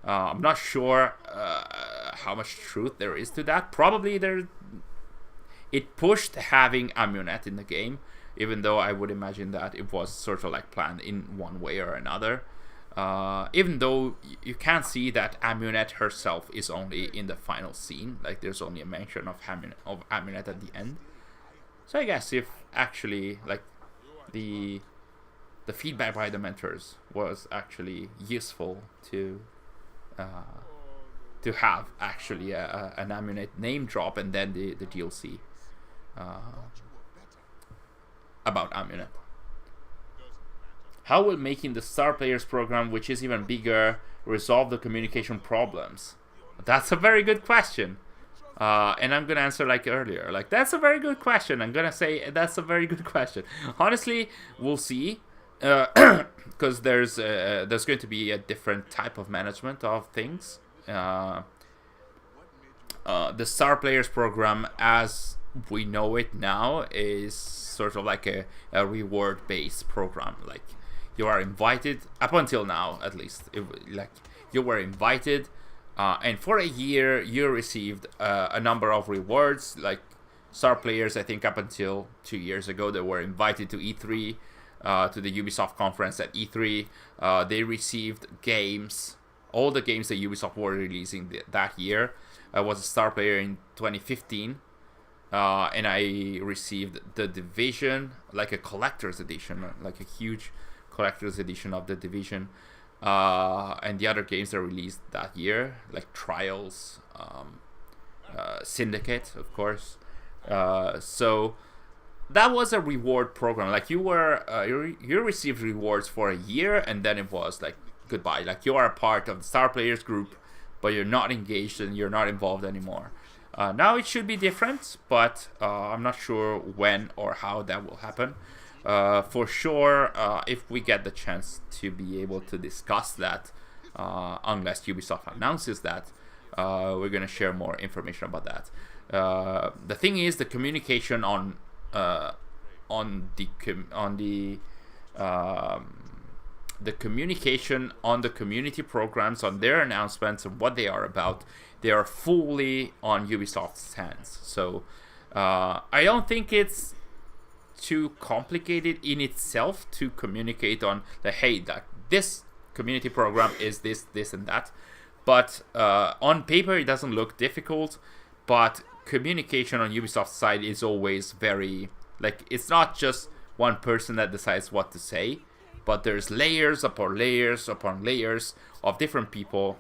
I'm not sure how much truth there is to that. Probably it pushed having Amunet in the game, even though I would imagine that it was sort of like planned in one way or another. Even though you can see that Amunet herself is only in the final scene, like there's only a mention of Amunet at the end. So I guess if actually like the feedback by the mentors was actually useful to have actually an Amunet name drop and then the DLC about Amunet. How will making the Star Players program, which is even bigger, resolve the communication problems? That's a very good question. And I'm gonna answer like earlier. Like, that's a very good question. I'm gonna say that's a very good question. Honestly, we'll see. Because there's going to be a different type of management of things. The Star Players program, as we know it now, is sort of like a reward-based program. Like, you are invited, up until now at least, you were invited, and for a year you received a number of rewards. Like, Star Players, I think up until 2 years ago, they were invited to E3, to the Ubisoft conference at E3. They received games, all the games that Ubisoft were releasing that year. I was a Star Player in 2015, and I received The Division, like a collector's edition, like a huge collector's edition of The Division, and the other games that released that year, like Trials, Syndicate, of course. So that was a reward program. Like, you received rewards for a year, and then it was like goodbye. Like, you are a part of the Star Players group, but you're not engaged and you're not involved anymore. Now it should be different, but I'm not sure when or how that will happen. For sure, if we get the chance to be able to discuss that, unless Ubisoft announces that, we're gonna share more information about that. The thing is, the communication on the communication on the community programs, on their announcements and what they are about, they are fully on Ubisoft's hands. So I don't think it's too complicated in itself to communicate on the, hey, that this community program is this, and that. But on paper it doesn't look difficult, but communication on Ubisoft's side is always very, like, it's not just one person that decides what to say, but there's layers upon layers upon layers of different people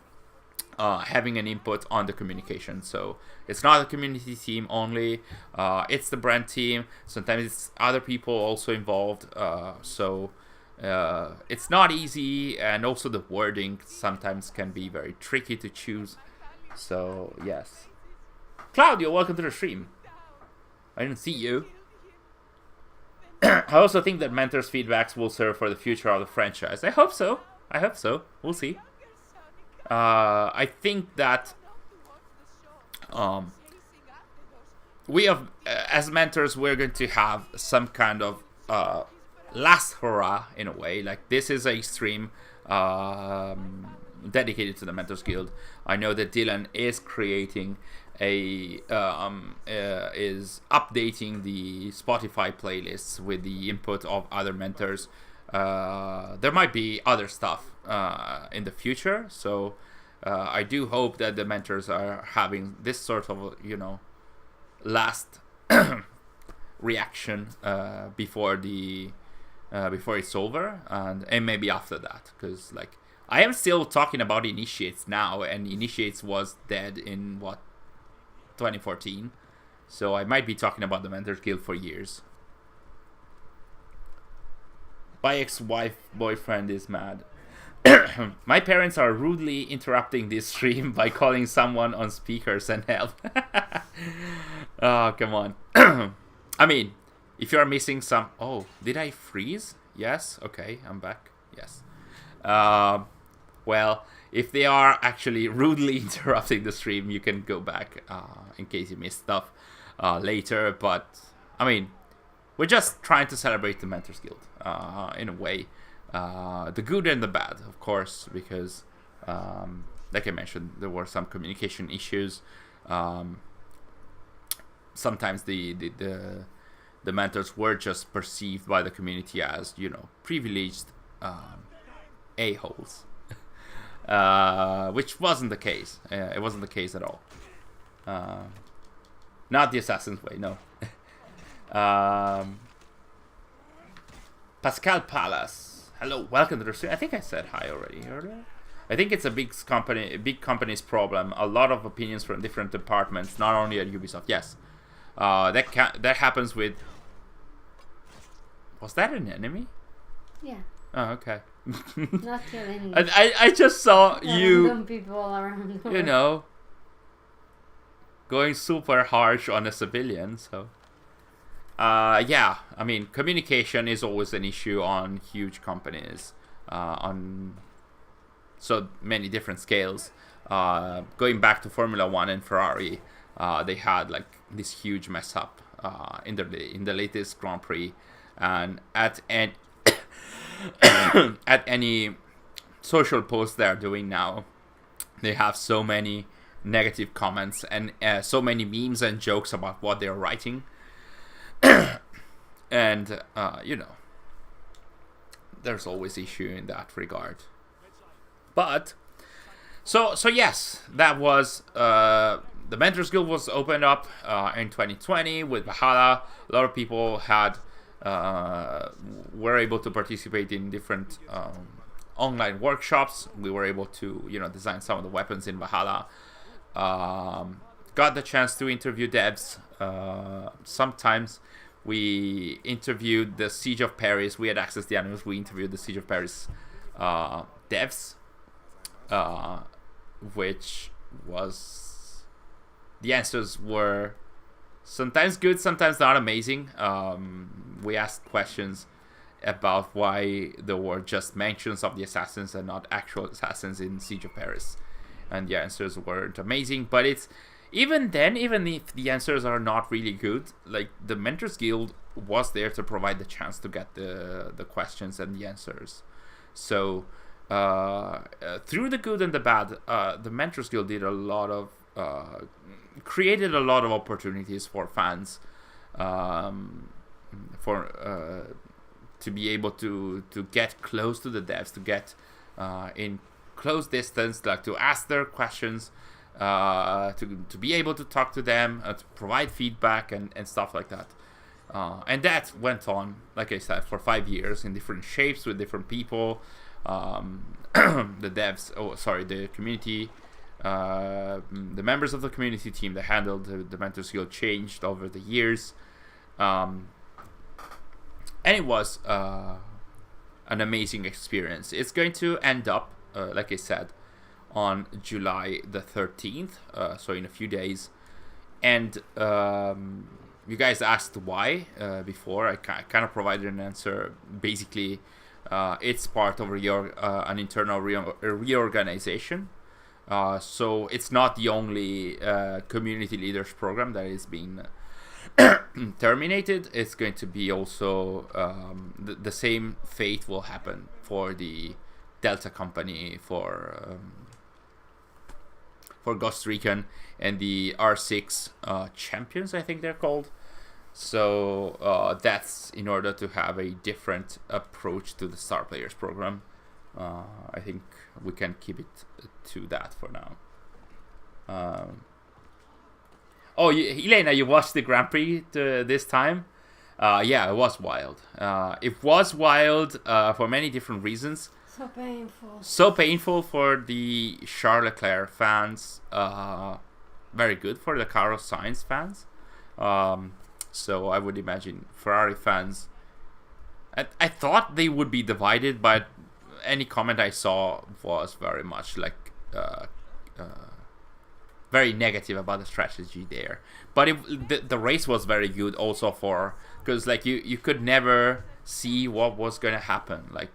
having an input on the communication. So it's not a community team only, it's the brand team, sometimes it's other people also involved, so it's not easy, and also the wording sometimes can be very tricky to choose. So yes. Claudio, welcome to the stream. I didn't see you. I also think that mentors' feedbacks will serve for the future of the franchise. I hope so. We'll see. I think that we have, as mentors, we're going to have some kind of last hurrah in a way. Like, this is a stream dedicated to the Mentors Guild. I know that Dylan is creating is updating the Spotify playlists with the input of other mentors. There might be other stuff in the future, so I do hope that the mentors are having this sort of, last reaction before it's over, and maybe after that, because like, I am still talking about Initiates now, and Initiates was dead in 2014, so I might be talking about the Mentors Guild for years. My ex-wife boyfriend is mad. My parents are rudely interrupting this stream by calling someone on speakers and help. Oh, come on. I mean, if you are missing some... Oh, did I freeze? Yes? Okay, I'm back. Yes. Well, if they are actually rudely interrupting the stream, you can go back in case you missed stuff later. But, I mean, we're just trying to celebrate the Mentors Guild in a way. The good and the bad, of course, because, like I mentioned, there were some communication issues. Sometimes the mentors were just perceived by the community as, privileged a-holes. Which wasn't the case. It wasn't the case at all. Not the Assassin's Way, no. Um, Pascal Palace. Hello, welcome to the stream. I think I said hi already earlier. I think it's a big company's problem. A lot of opinions from different departments, not only at Ubisoft. Yes, that happens with. Was that an enemy? Yeah. Oh, okay. Not killing. I just saw you. Random people around. You know, going super harsh on a civilian. So. Yeah, I mean, communication is always an issue on huge companies, on so many different scales. Going back to Formula One and Ferrari, they had like this huge mess up in the latest Grand Prix, and at any social post they're doing now, they have so many negative comments and so many memes and jokes about what they're writing. And you know, there's always issue in that regard. But so yes, that was the Mentors Guild was opened up in 2020 with Valhalla. A lot of people were able to participate in different online workshops. We were able to design some of the weapons in Valhalla. Got the chance to interview devs. Sometimes we interviewed the Siege of Paris. We had access to the animals. We interviewed the Siege of Paris devs, which was the answers were sometimes good, sometimes not amazing. We asked questions about why there were just mentions of the assassins and not actual assassins in Siege of Paris, and the answers weren't amazing. But it's even if the answers are not really good, like the Mentors Guild was there to provide the chance to get the questions and the answers. So through the good and the bad, the Mentors Guild did a lot of created a lot of opportunities for fans, to be able to get close to the devs, to get in close distance, like to ask their questions, to be able to talk to them, to provide feedback and stuff like that. And that went on, like I said, for 5 years in different shapes with different people. The community, the members of the community team that handled the Mentors Guild changed over the years. And it was an amazing experience. It's going to end up, like I said, on July the 13th, so in a few days. And you guys asked why before. I kind of provided an answer. Basically, it's part of an internal reorganization. So it's not the only community leaders program that is being terminated. It's going to be also the same fate will happen for the Delta company, for Ghost Recon and the R6 champions, I think they're called. So that's in order to have a different approach to the Star Players program. I think we can keep it to that for now. Elena, you watched the Grand Prix this time? Yeah, it was wild. It was wild for many different reasons. So painful. So painful for the Charles Leclerc fans. Very good for the Carlos Sainz fans. So I would imagine Ferrari fans. I thought they would be divided, but any comment I saw was very much like very negative about the strategy there. But the race was very good also because like you could never see what was going to happen. Like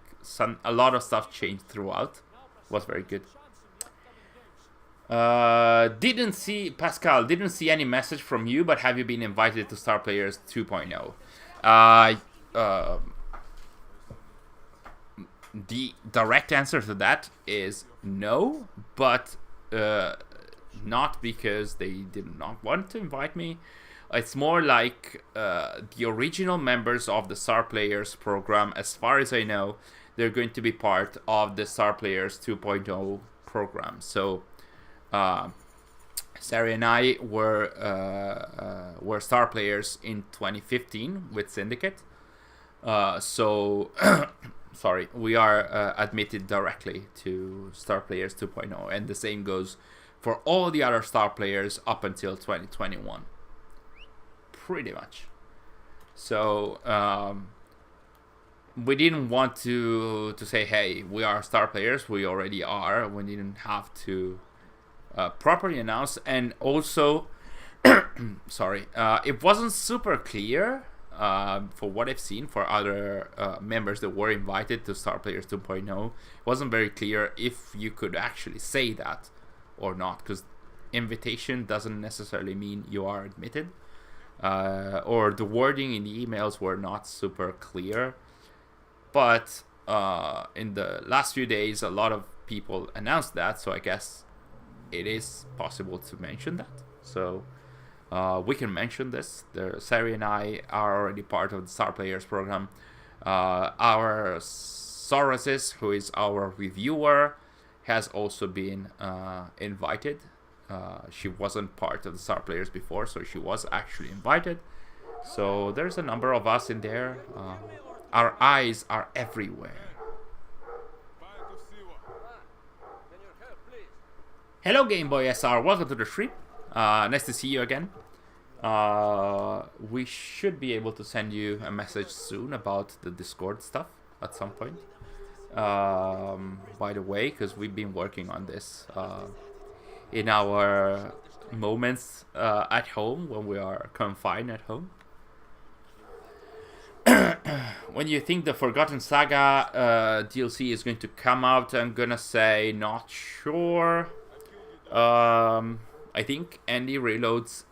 a lot of stuff changed throughout. It was very good. Didn't see any message from you, but have you been invited to Star Players 2.0? The direct answer to that is no, but not because they did not want to invite me. It's more like the original members of the Star Players program, as far as I know, they're going to be part of the Star Players 2.0 program. So Sary and I were star players in 2015 with Syndicate. So sorry, we are admitted directly to Star Players 2.0, and the same goes for all the other star players up until 2021. Pretty much. So we didn't want to say, hey, we are star players. We already are. We didn't have to properly announce. And also, sorry, it wasn't super clear for what I've seen for other members that were invited to Star Players 2.0. It wasn't very clear if you could actually say that or not, because invitation doesn't necessarily mean you are admitted. Or the wording in the emails were not super clear. But in the last few days, a lot of people announced that, so I guess it is possible to mention that. So we can mention this. Sary and I are already part of the Star Players program. Our Sorosis, who is our reviewer, has also been invited. She wasn't part of the Star Players before, so she was actually invited. So there's a number of us in there. Our eyes are everywhere. Hello, Game Boy SR. Welcome to the stream. Nice to see you again. We should be able to send you a message soon about the Discord stuff at some point. By the way, because we've been working on this in our moments at home when we are confined at home. When you think the Forgotten Saga DLC is going to come out, I'm gonna say not sure. I think Andy Reloads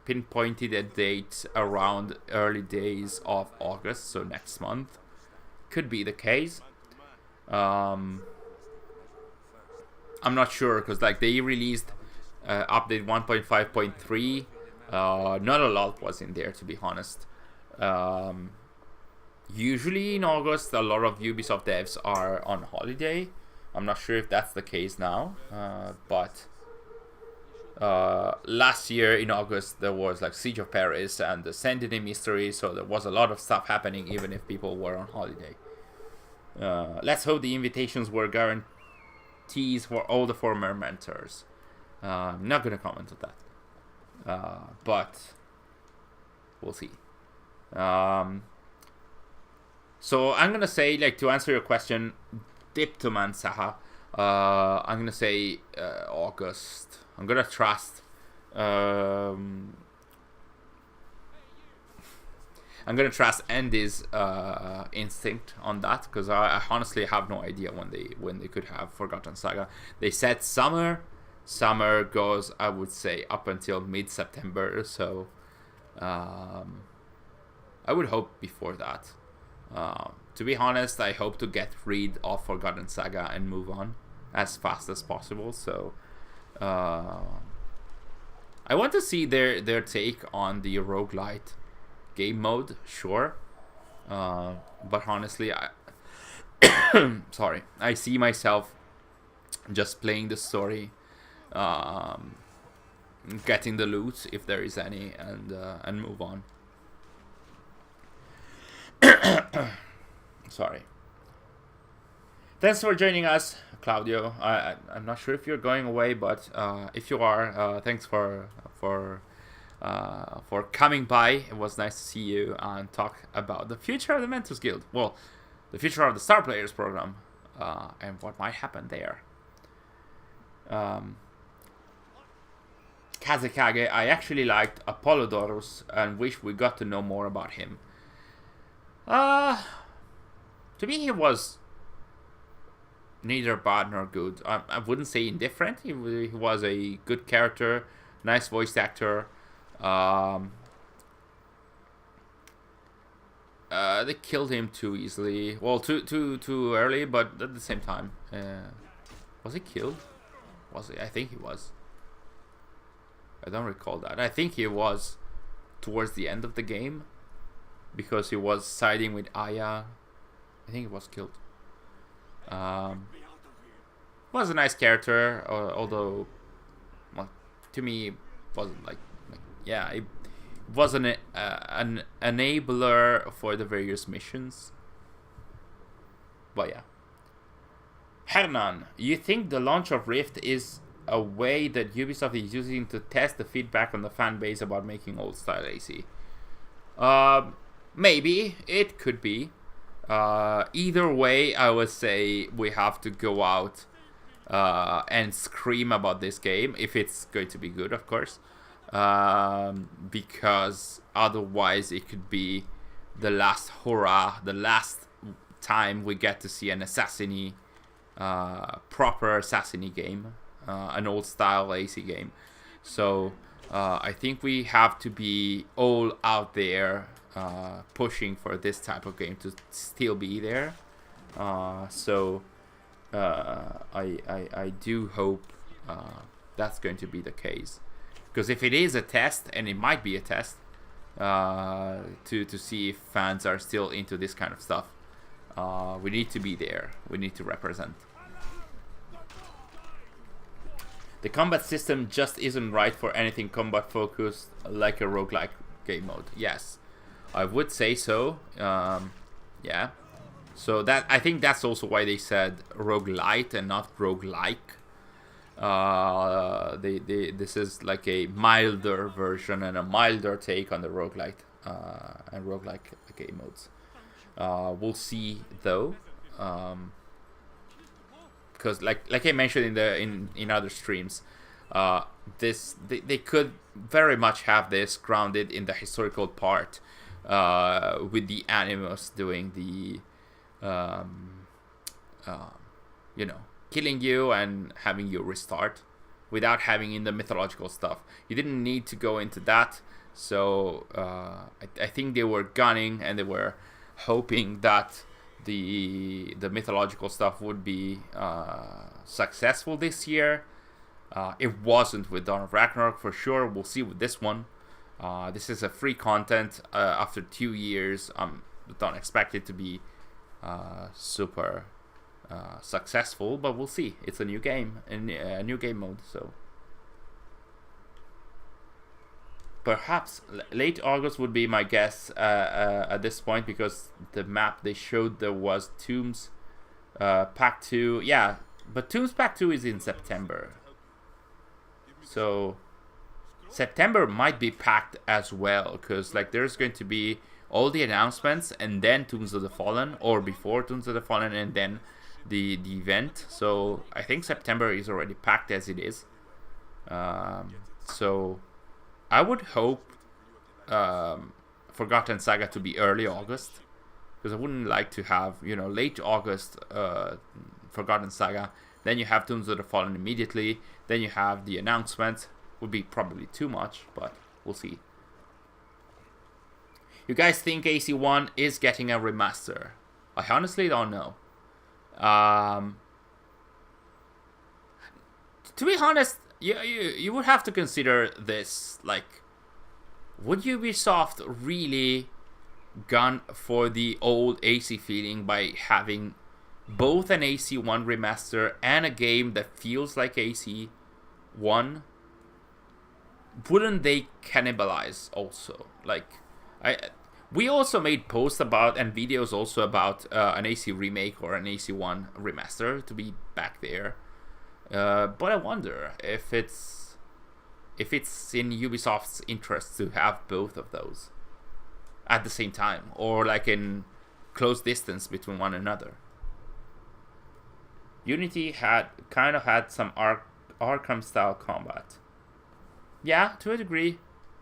pinpointed a date around early days of August, so next month. Could be the case. I'm not sure, because like they released update 1.5.3. Not a lot was in there, to be honest. Usually in August, a lot of Ubisoft devs are on holiday. I'm not sure if that's the case now, but last year in August there was like Siege of Paris and the Sentinel Mystery, so there was a lot of stuff happening even if people were on holiday. Let's hope the invitations were guarantees for all the former mentors. I'm not gonna comment on that, but we'll see. So I'm gonna say, like, to answer your question, Diptoman Saha, I'm gonna say August. I'm gonna trust. I'm gonna trust Andy's instinct on that, because I honestly have no idea when they could have Forgotten Saga. They said summer. Summer goes, I would say, up until mid-September. So I would hope before that. To be honest, I hope to get rid of Forgotten Saga and move on as fast as possible. So I want to see their take on the roguelite game mode, sure. But honestly, sorry, I see myself just playing the story, getting the loot if there is any, and move on. Sorry. Thanks for joining us, Claudio. I'm not sure if you're going away, but if you are, thanks for coming by. It was nice to see you and talk about the future of the Mentors Guild. Well, the future of the Star Players program, and what might happen there. Kazekage, I actually liked Apollodorus and wish we got to know more about him. To me, he was neither bad nor good. I wouldn't say indifferent. He was a good character, nice voice actor. They killed him too easily. Well, too early, but at the same time, was he killed? Was he? I think he was. I don't recall that. I think he was towards the end of the game, because he was siding with Aya. I think he was killed. Was a nice character, although, well, to me wasn't like yeah, it wasn't an enabler for the various missions. But yeah. Hernan, you think the launch of Rift is a way that Ubisoft is using to test the feedback on the fan base about making old style AC? Maybe it could be. Either way, I would say we have to go out and scream about this game if it's going to be good, of course, because otherwise it could be the last hurrah, the last time we get to see an Assassini, proper Assassini game, an old style AC game. So I think we have to be all out there pushing for this type of game to still be there. So I do hope that's going to be the case, because if it is a test, and it might be a test, to see if fans are still into this kind of stuff, we need to be there. We need to represent. The combat system just isn't right for anything combat focused like a roguelike game mode. Yes, I would say so. Yeah. So that, I think that's also why they said roguelite and not roguelike. This is like a milder version and a milder take on the roguelite and roguelike game modes. We'll see though, because like I mentioned in other streams, they could very much have this grounded in the historical part, with the Animus doing the killing you and having you restart without having in the mythological stuff. You didn't need to go into that, so I think they were gunning and they were hoping that the mythological stuff would be successful this year. It wasn't with Dawn of Ragnarok for sure. We'll see with this one. This is a free content after 2 years. Don't expect it to be super successful, but we'll see. It's a new game and a new game mode, so perhaps late August would be my guess at this point, because the map they showed there was Tombs Pack 2. Yeah, but Tombs Pack 2 is in September, so September might be packed as well, because like there's going to be all the announcements and then Tombs of the Fallen, or before Tombs of the Fallen and then the event. So I think September is already packed as it is. So I would hope Forgotten Saga to be early August, because I wouldn't like to have, late August Forgotten Saga, then you have Tombs of the Fallen immediately, then you have the announcement. Would be probably too much, but we'll see. You guys think AC1 is getting a remaster? I honestly don't know. To be honest, you would have to consider this. Like, would Ubisoft really gone for the old AC feeling by having both an AC1 remaster and a game that feels like AC1? Wouldn't they cannibalize also? Like, we also made posts about and videos also about an AC remake or an AC1 remaster to be back there. But I wonder if it's in Ubisoft's interest to have both of those at the same time, or like in close distance between one another. Unity had some Arkham style combat. Yeah, to a degree.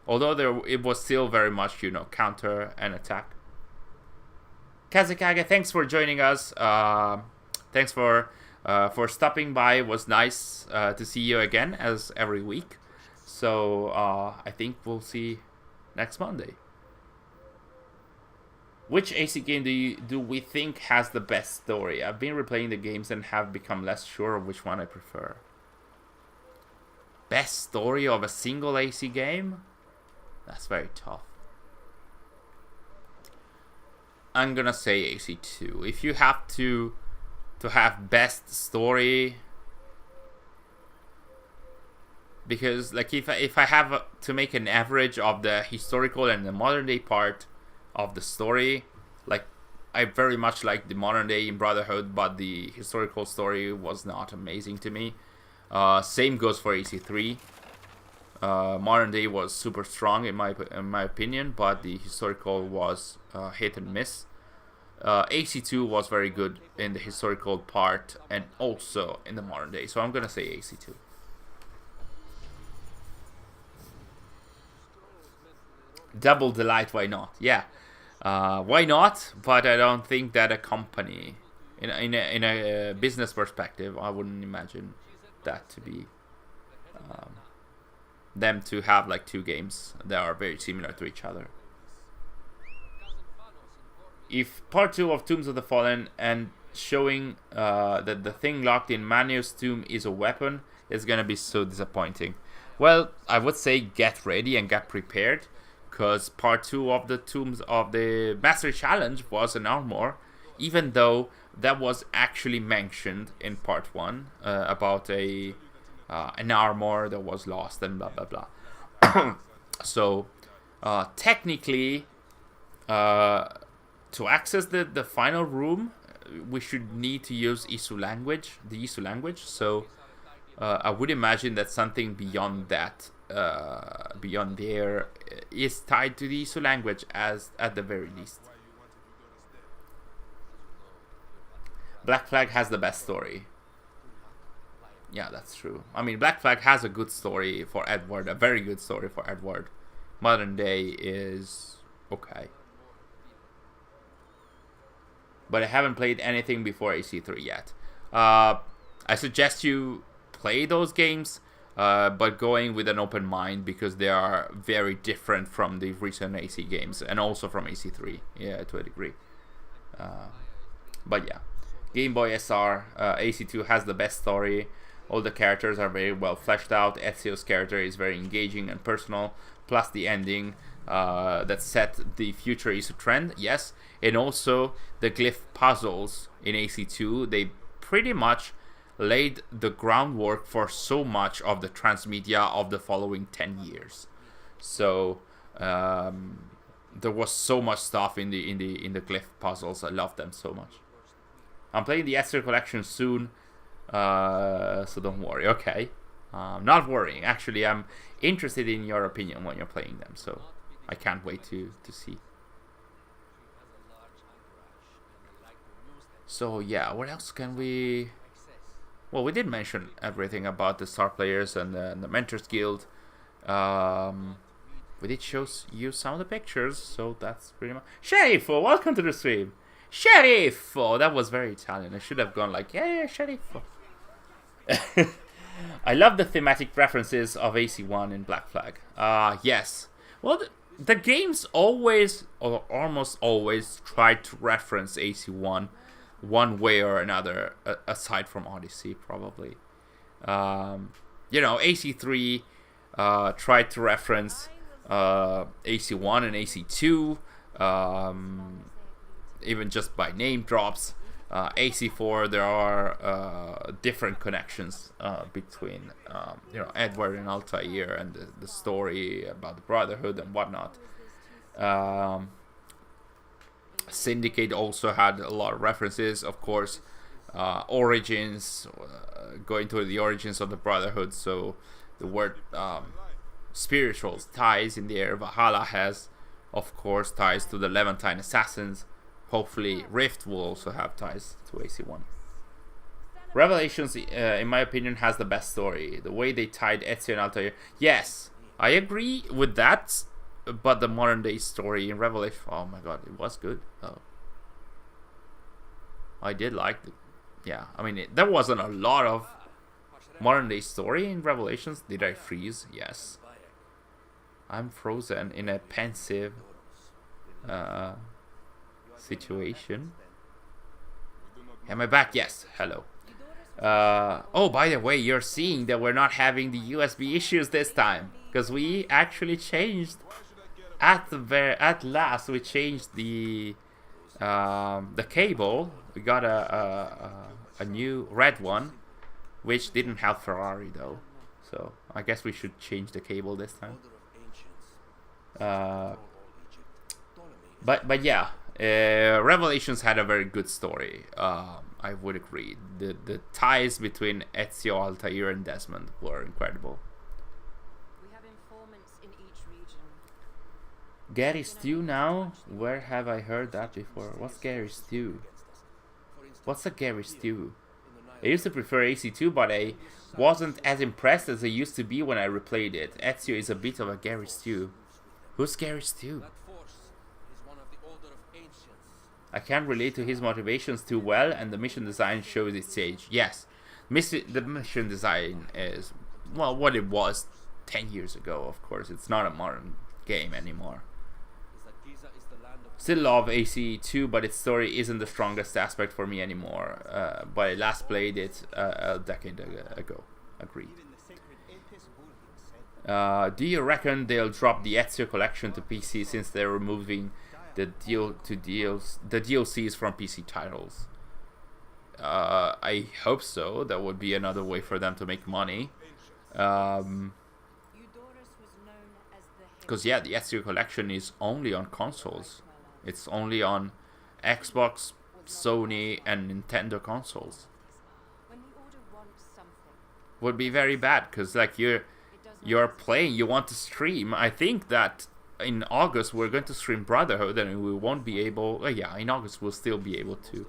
Although it was still very much, counter and attack. Kazakage, thanks for joining us. Thanks for stopping by. It was nice to see you again, as every week. So I think we'll see next Monday. Which AC game do we think has the best story? I've been replaying the games and have become less sure of which one I prefer. Best story of a single AC game? That's very tough. I'm gonna say AC2. If you have to have best story, because like if I have to make an average of the historical and the modern day part of the story, like I very much like the modern day in Brotherhood, but the historical story was not amazing to me. Same goes for AC3. Modern day was super strong in my opinion, but the historical was hit and miss. AC2 was very good in the historical part and also in the modern day, so I'm gonna say AC2. Double delight, why not? Yeah, why not? But I don't think that a company, in a business perspective, I wouldn't imagine that to be them to have like two games that are very similar to each other. If part 2 of Tombs of the Fallen and showing that the thing locked in Manu's tomb is a weapon is gonna be so disappointing. Well, I would say get ready and get prepared, because part 2 of the Tombs of the Mastery Challenge was an armor, even though that was actually mentioned in part 1 about an armor that was lost and blah blah blah. So technically, to access the final room, we should need to use Isu language, the Isu language. So I would imagine that something beyond that, beyond there, is tied to the Isu language, as at the very least. Black Flag has the best story. Yeah, that's true. I mean, Black Flag has a good story for Edward, a very good story for Edward. Modern Day is okay. But I haven't played anything before AC3 yet. I suggest you play those games, but going with an open mind, because they are very different from the recent AC games and also from AC3, yeah, to a degree. But yeah, Game Boy SR, AC2 has the best story. All the characters are very well fleshed out. Ezio's character is very engaging and personal, plus the ending that set the future Isu trend, yes. And also the glyph puzzles in AC2, they pretty much laid the groundwork for so much of the transmedia of the following 10 years. So there was so much stuff in the glyph puzzles. I love them so much. I'm playing the Ezio collection soon, so don't worry. Okay, not worrying. Actually, I'm interested in your opinion when you're playing them, so I can't wait to see. So yeah, what else can we... Well, we did mention everything about the star players and the Mentors Guild. We did show you some of the pictures, so that's pretty much... Sheriffo, welcome to the stream! Sheriffo! That was very Italian. I should have gone like, yeah, Sheriffo. I love the thematic references of AC1 in Black Flag. Yes. Well, the games always, or almost always, try to reference AC1 one way or another, aside from Odyssey, probably. You know, AC3 tried to reference AC1 and AC2, even just by name drops. AC4, there are different connections between you know, Edward and Altair and the story about the Brotherhood and whatnot. Syndicate also had a lot of references, of course. Origins, going to the origins of the Brotherhood, so the word spirituals ties in there. Valhalla has, of course, ties to the Levantine assassins. Hopefully Rift will also have ties to AC1. Revelations, in my opinion, has the best story. The way they tied Ezio and Altair. Yes, I agree with that, but the modern day story in Revelation, oh my god, it was good. Oh. I did like it. Yeah, I mean, there wasn't a lot of modern day story in Revelations. Did I freeze? Yes. I'm frozen in a pensive situation. Am I back? Yes. Hello. Oh, by the way, you're seeing that we're not having the USB issues this time, because we actually changed at last. We changed the cable. We got a new red one, which didn't have Ferrari though. So I guess we should change the cable this time. But yeah, Revelations had a very good story. I would agree. The ties between Ezio, Altair, and Desmond were incredible. We have informants in each region. Gary Stew now? Where have I heard that before? What's Gary Stew? What's a Gary Stew? I used to prefer AC2, but I wasn't as impressed as I used to be when I replayed it. Ezio is a bit of a Gary Stew. Who's Gary Stew? I can't relate to his motivations too well, and the mission design shows its age. Yes, the mission design is, well, what it was 10 years ago, of course. It's not a modern game anymore. Still love AC2, but its story isn't the strongest aspect for me anymore. But I last played it a decade ago. Agreed. Do you reckon they'll drop the Ezio collection to PC since they're removing the DLCs from PC titles? I hope so. That would be another way for them to make money. Because yeah, the Ezio collection is only on consoles. It's only on Xbox, Sony, and Nintendo consoles. Would be very bad, because like you're playing, you want to stream. I think that in August we're going to stream Brotherhood, and we won't be able. Yeah, in August we'll still be able to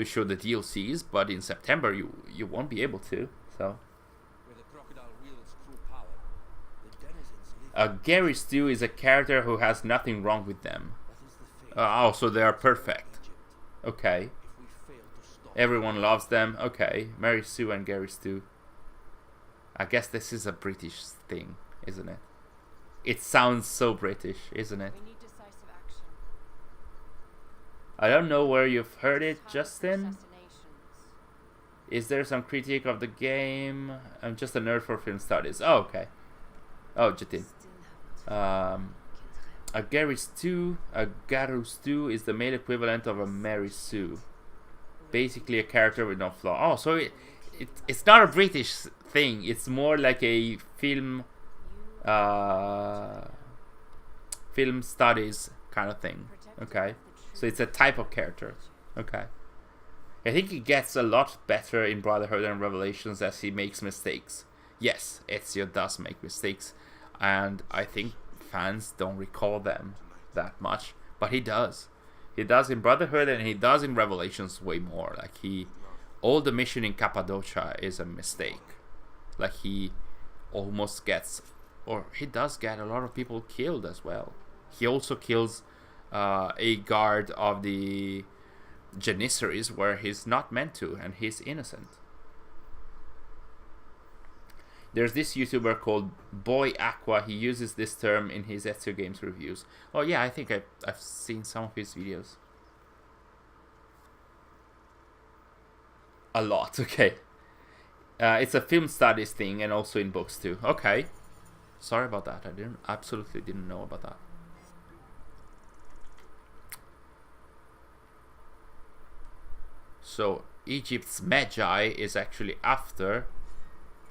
show the DLCs, but in September you won't be able to. So. Gary Stew is a character who has nothing wrong with them. Oh, so they are perfect. Okay. Everyone loves them. Okay. Mary Sue and Gary Stew. I guess this is a British thing, isn't it? It sounds so British, isn't it? I don't know where you've heard it, Justin. Is there some critique of the game? I'm just a nerd for film studies. Oh, okay. Oh, Jatin. A Gary Stew, a Garu Stew is the male equivalent of a Mary Sue. Basically a character with no flaw. Oh, so it's not a British thing. It's more like a film studies kind of thing. Okay. So it's a type of character. Okay. I think he gets a lot better in Brotherhood and Revelations as he makes mistakes. Yes, Ezio does make mistakes, and I think fans don't recall them that much, but he does. He does in Brotherhood, and he does in Revelations way more. Like all the mission in Cappadocia is a mistake. Like he almost gets, or he does get a lot of people killed as well. He also kills a guard of the Janissaries where he's not meant to, and he's innocent. There's this YouTuber called Boy Aqua. He uses this term in his Ezio games reviews. Oh yeah, I think I've seen some of his videos. A lot, okay. It's a film studies thing, and also in books too. Okay. Sorry about that. I absolutely didn't know about that. So Egypt's Magi is actually after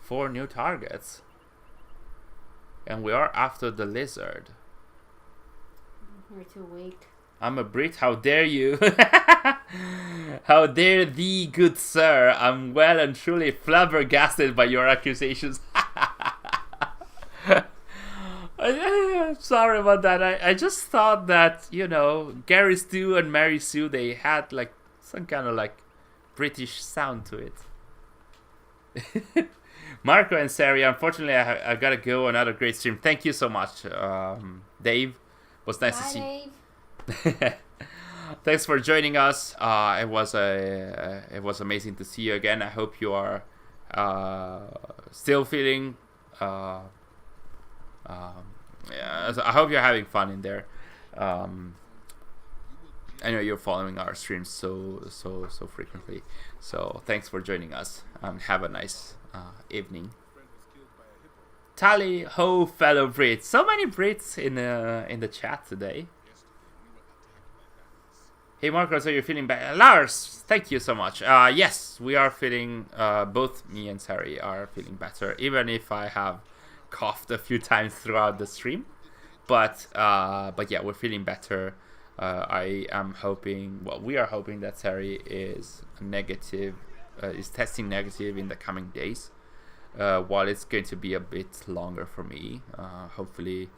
4 new targets, and we are after the lizard. We're too weak. I'm a Brit. How dare you? How dare thee, good sir? I'm well and truly flabbergasted by your accusations. Sorry about that. I just thought that, you know, Gary Stew and Mary Sue, they had like some kind of like British sound to it. Markuz and Sary, unfortunately I gotta go. Another great stream. Thank you so much, Dave. Was nice to see. Dave. Thanks for joining us. It was amazing to see you again. I hope you are still feeling. Yeah, I hope you're having fun in there. I know you're following our streams so frequently. So thanks for joining us. Have a nice evening. Tally ho, fellow Brits! So many Brits in the chat today. Hey Marcos, are you feeling better? Lars, thank you so much. Yes, we are feeling. Both me and Sary are feeling better, even if I have coughed a few times throughout the stream. But yeah, we're feeling better. I am hoping. Well, we are hoping that Sary is negative, is testing negative in the coming days. While it's going to be a bit longer for me. Hopefully,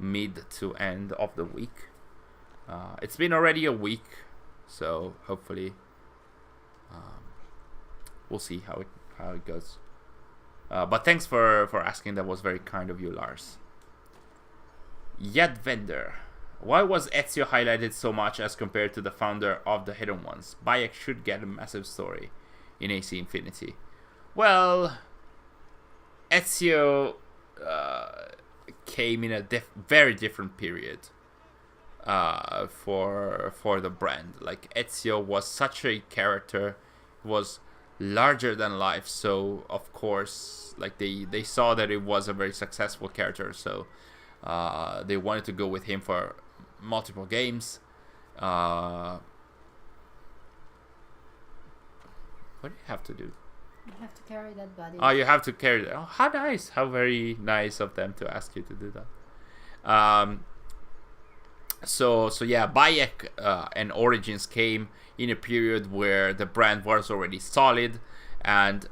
mid to end of the week. It's been already a week, so hopefully, we'll see how it goes. But thanks for asking. That was very kind of you, Lars. Yet Vendor. Why was Ezio highlighted so much as compared to the founder of the Hidden Ones? Bayek should get a massive story in AC Infinity. Well, Ezio came in a very different period for the brand. Like, Ezio was such a character, was larger than life, so of course, like, they saw that it was a very successful character, so they wanted to go with him for multiple games. What do you have to do? You have to carry that body. Oh, you have to carry that. Oh, how nice. How very nice of them to ask you to do that. So yeah, Bayek and Origins came in a period where the brand was already solid, and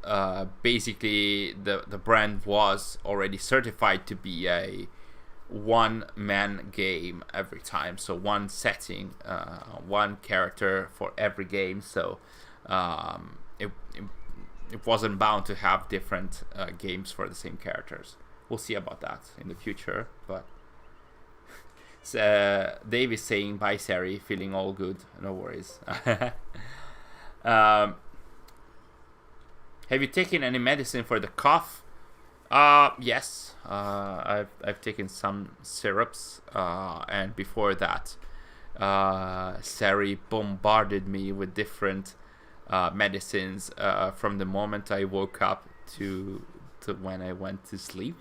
basically the brand was already certified to be a one-man game every time. So one setting, one character for every game. So it wasn't bound to have different games for the same characters. We'll see about that in the future, but Dave is saying, bye Sary, feeling all good, no worries. Have you taken any medicine for the cough? Yes, I've taken some syrups, and before that, Sary bombarded me with different medicines from the moment I woke up to when I went to sleep.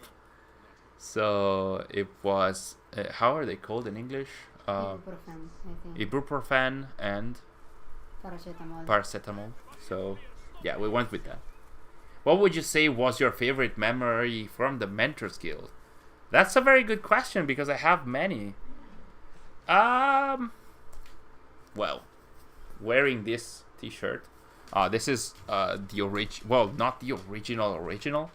So it was how are they called in English? Ibuprofen, I think. Ibuprofen and paracetamol. So yeah, we went with that. What would you say was your favorite memory from the Mentors Guild? That's a very good question because I have many. Well, wearing this t-shirt. This is the original. Well, not the original.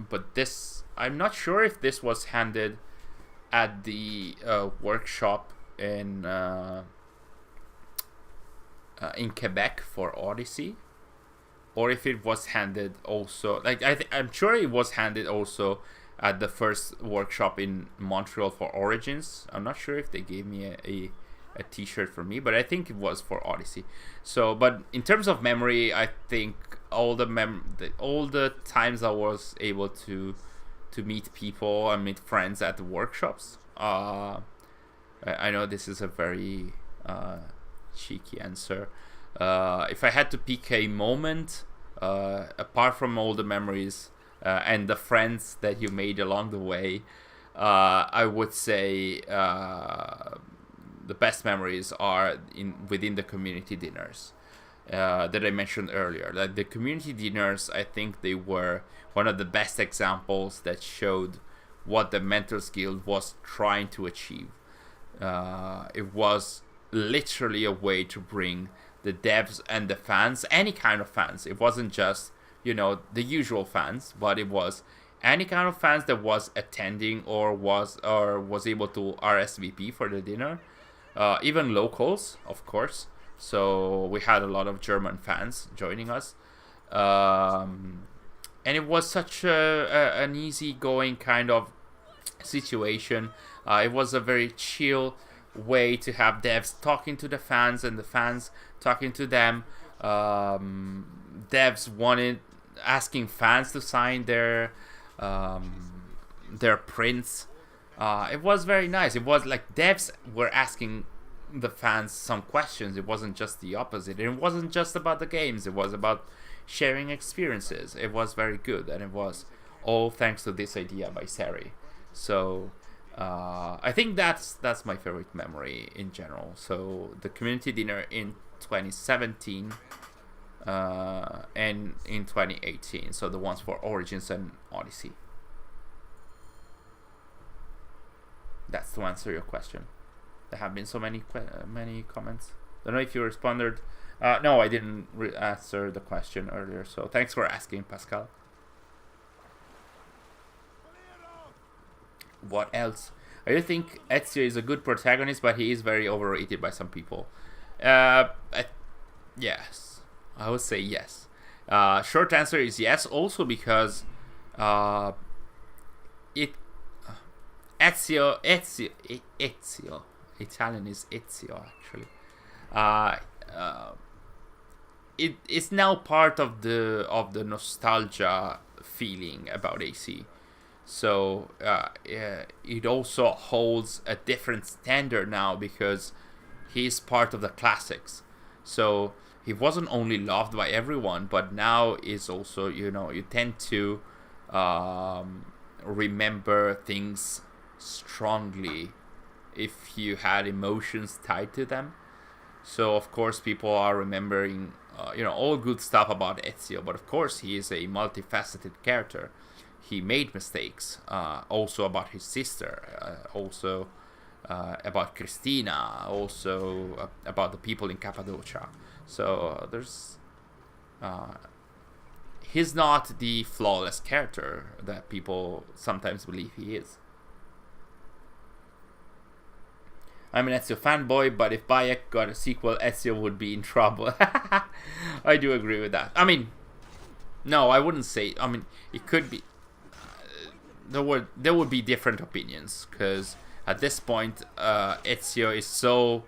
But this, I'm not sure if this was handed at the workshop in Quebec for Odyssey, or if it was handed also. Like I'm sure it was handed also at the first workshop in Montreal for Origins. I'm not sure if they gave me a t-shirt for me, but I think it was for Odyssey. So, but in terms of memory, I think all the times I was able to meet people and meet friends at the workshops. I know this is a very cheeky answer. If I had to pick a moment, apart from all the memories and the friends that you made along the way, I would say the best memories are within the community dinners that I mentioned earlier. Like the community dinners, I think they were one of the best examples that showed what the Mentors Guild was trying to achieve. It was literally a way to bring the devs and the fans, any kind of fans. It wasn't just, the usual fans, but it was any kind of fans that was attending or was able to RSVP for the dinner. Even locals, of course. So we had a lot of German fans joining us. And it was such an easygoing kind of situation. It was a very chill way to have devs talking to the fans and the fans talking to them. Devs asking fans to sign their prints. It was very nice. It was like devs were asking the fans some questions. It wasn't just the opposite. It wasn't just about the games. It was about sharing experiences. It was very good, and it was all thanks to this idea by Sary. So I think that's my favorite memory in general. So the community dinner in 2017 and in 2018. So the ones for Origins and Odyssey. That's to answer your question. There have been so many comments. Don't know if you responded. No, I didn't answer the question earlier. So thanks for asking, Pascal. What else? I think Ezio is a good protagonist, but he is very overrated by some people. Yes, I would say yes. Short answer is yes. Also because Ezio. Italian is Ezio actually. It's now part of the nostalgia feeling about AC. So it also holds a different standard now because he's part of the classics. So he wasn't only loved by everyone, but now is also, you tend to remember things strongly if you had emotions tied to them. So of course people are remembering all good stuff about Ezio, but of course he is a multifaceted character. He made mistakes, also about his sister, also about Christina, also about the people in Cappadocia. So there's he's not the flawless character that people sometimes believe he is. I'm an Ezio fanboy, but if Bayek got a sequel, Ezio would be in trouble. I do agree with that. I mean, no, I wouldn't say. I mean, it could be. There would be different opinions because at this point, Ezio is so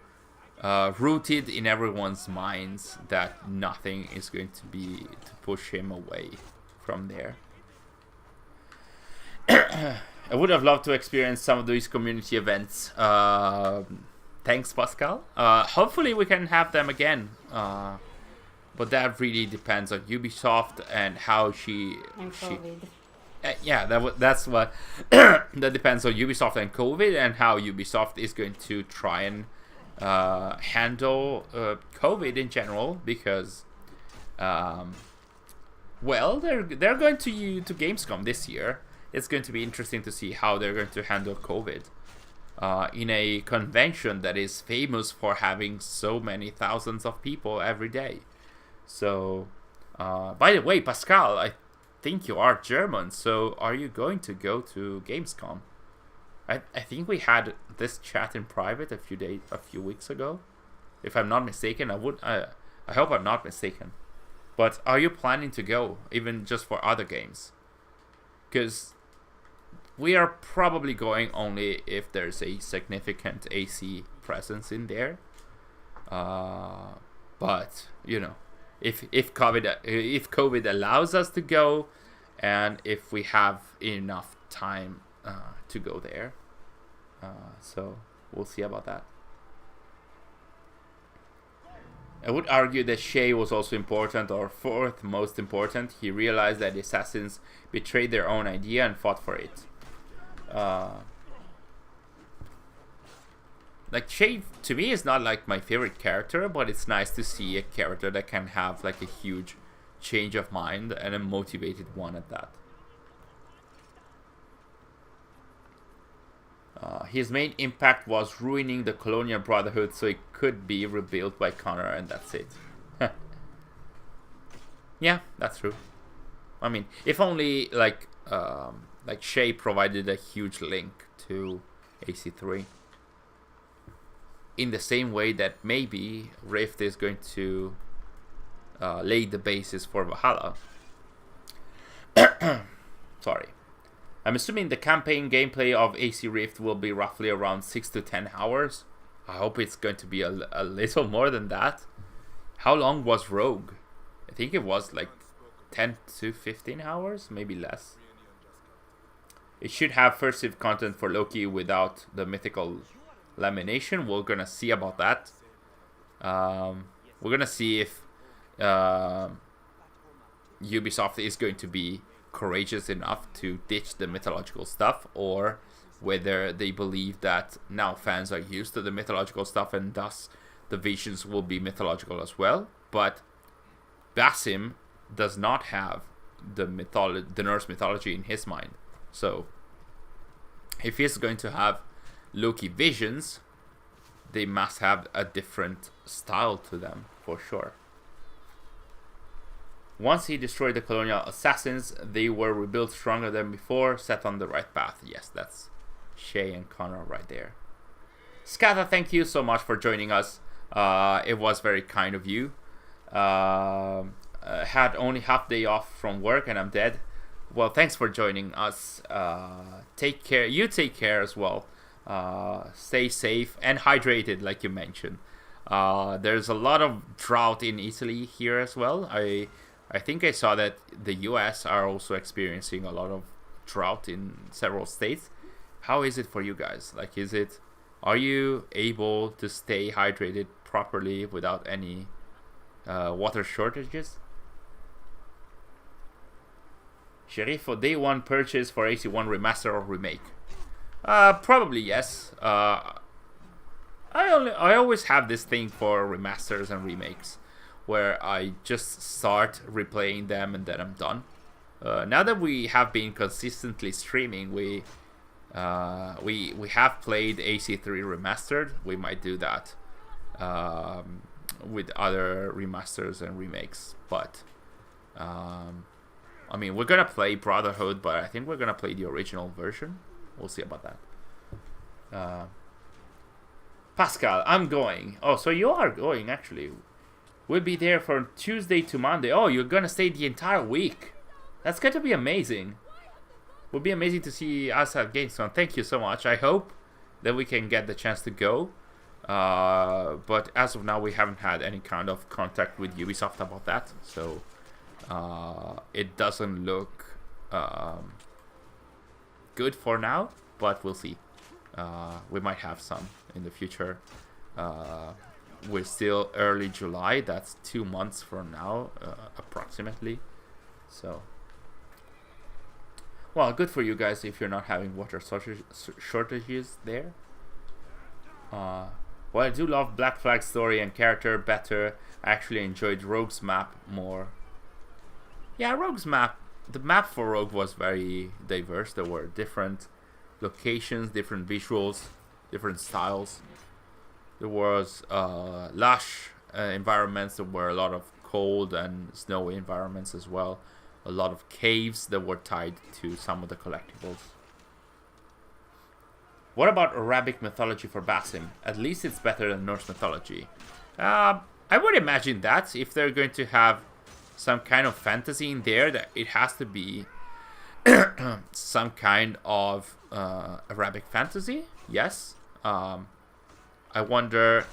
rooted in everyone's minds that nothing is going to push him away from there. I would have loved to experience some of these community events. Thanks, Pascal. Hopefully we can have them again. But that really depends on Ubisoft and how she... that's what... that depends on Ubisoft and COVID and how Ubisoft is going to try and handle COVID in general. Because... they're going to Gamescom this year. It's going to be interesting to see how they're going to handle COVID in a convention that is famous for having so many thousands of people every day. So, by the way, Pascal, I think you are German. So, are you going to go to Gamescom? I think we had this chat in private a few weeks ago, if I'm not mistaken. I hope I'm not mistaken. But are you planning to go, even just for other games? Because we are probably going only if there's a significant AC presence in there. But if COVID allows us to go, and if we have enough time to go there, so we'll see about that. I would argue that Shay was also important, or fourth most important. He realized that the assassins betrayed their own idea and fought for it. Like Shay to me is not like my favorite character, but it's nice to see a character that can have like a huge change of mind, and a motivated one at that. His main impact was ruining the Colonial Brotherhood so it could be rebuilt by Connor, and that's it. Yeah, that's true. I mean, if only like Shay provided a huge link to AC3. In the same way that maybe Rift is going to lay the basis for Valhalla. Sorry. I'm assuming the campaign gameplay of AC Rift will be roughly around 6 to 10 hours. I hope it's going to be a little more than that. How long was Rogue? I think it was like 10 to 15 hours, maybe less. It should have first Civ content for Loki without the mythical lamination. We're gonna see about that. We're gonna see if Ubisoft is going to be courageous enough to ditch the mythological stuff, or whether they believe that now fans are used to the mythological stuff and thus the visions will be mythological as well. But Basim does not have the Norse mythology in his mind. So if he's going to have Loki visions, they must have a different style to them for sure. Once he destroyed the colonial assassins, they were rebuilt stronger than before, set on the right path. Yes, that's Shay and Connor right there. Skata, thank you so much for joining us. It was very kind of you. Had only half day off from work and I'm dead. Well, thanks for joining us. Take care. You take care as well. Stay safe and hydrated, like you mentioned. There's a lot of drought in Italy here as well. I think I saw that the US are also experiencing a lot of drought in several states. How is it for you guys? Like, are you able to stay hydrated properly without any water shortages? Sharif, for day one purchase for AC1 remaster or remake? Probably yes. I always have this thing for remasters and remakes, where I just start replaying them and then I'm done. Now that we have been consistently streaming, we have played AC3 remastered. We might do that with other remasters and remakes, but I mean, we're gonna play Brotherhood, but I think we're gonna play the original version. We'll see about that. Pascal, I'm going. Oh, so you are going, actually. We'll be there from Tuesday to Monday. Oh, you're gonna stay the entire week. That's going to be amazing. Would be amazing to see us at Gamescom. Thank you so much. I hope that we can get the chance to go. But as of now, we haven't had any kind of contact with Ubisoft about that. So it doesn't look good for now, but we'll see. We might have some in the future. We're still early July. That's 2 months from now, approximately. So, well, good for you guys if you're not having water shortages there. Well, I do love Black Flag's story and character better. I actually enjoyed Rogue's map more. Yeah, Rogue's map. The map for Rogue was very diverse. There were different locations, different visuals, different styles. There was lush environments. There were a lot of cold and snowy environments as well. A lot of caves that were tied to some of the collectibles. What about Arabic mythology for Basim? At least it's better than Norse mythology. I would imagine that if they're going to have some kind of fantasy in there, that it has to be some kind of Arabic fantasy. Yes. I wonder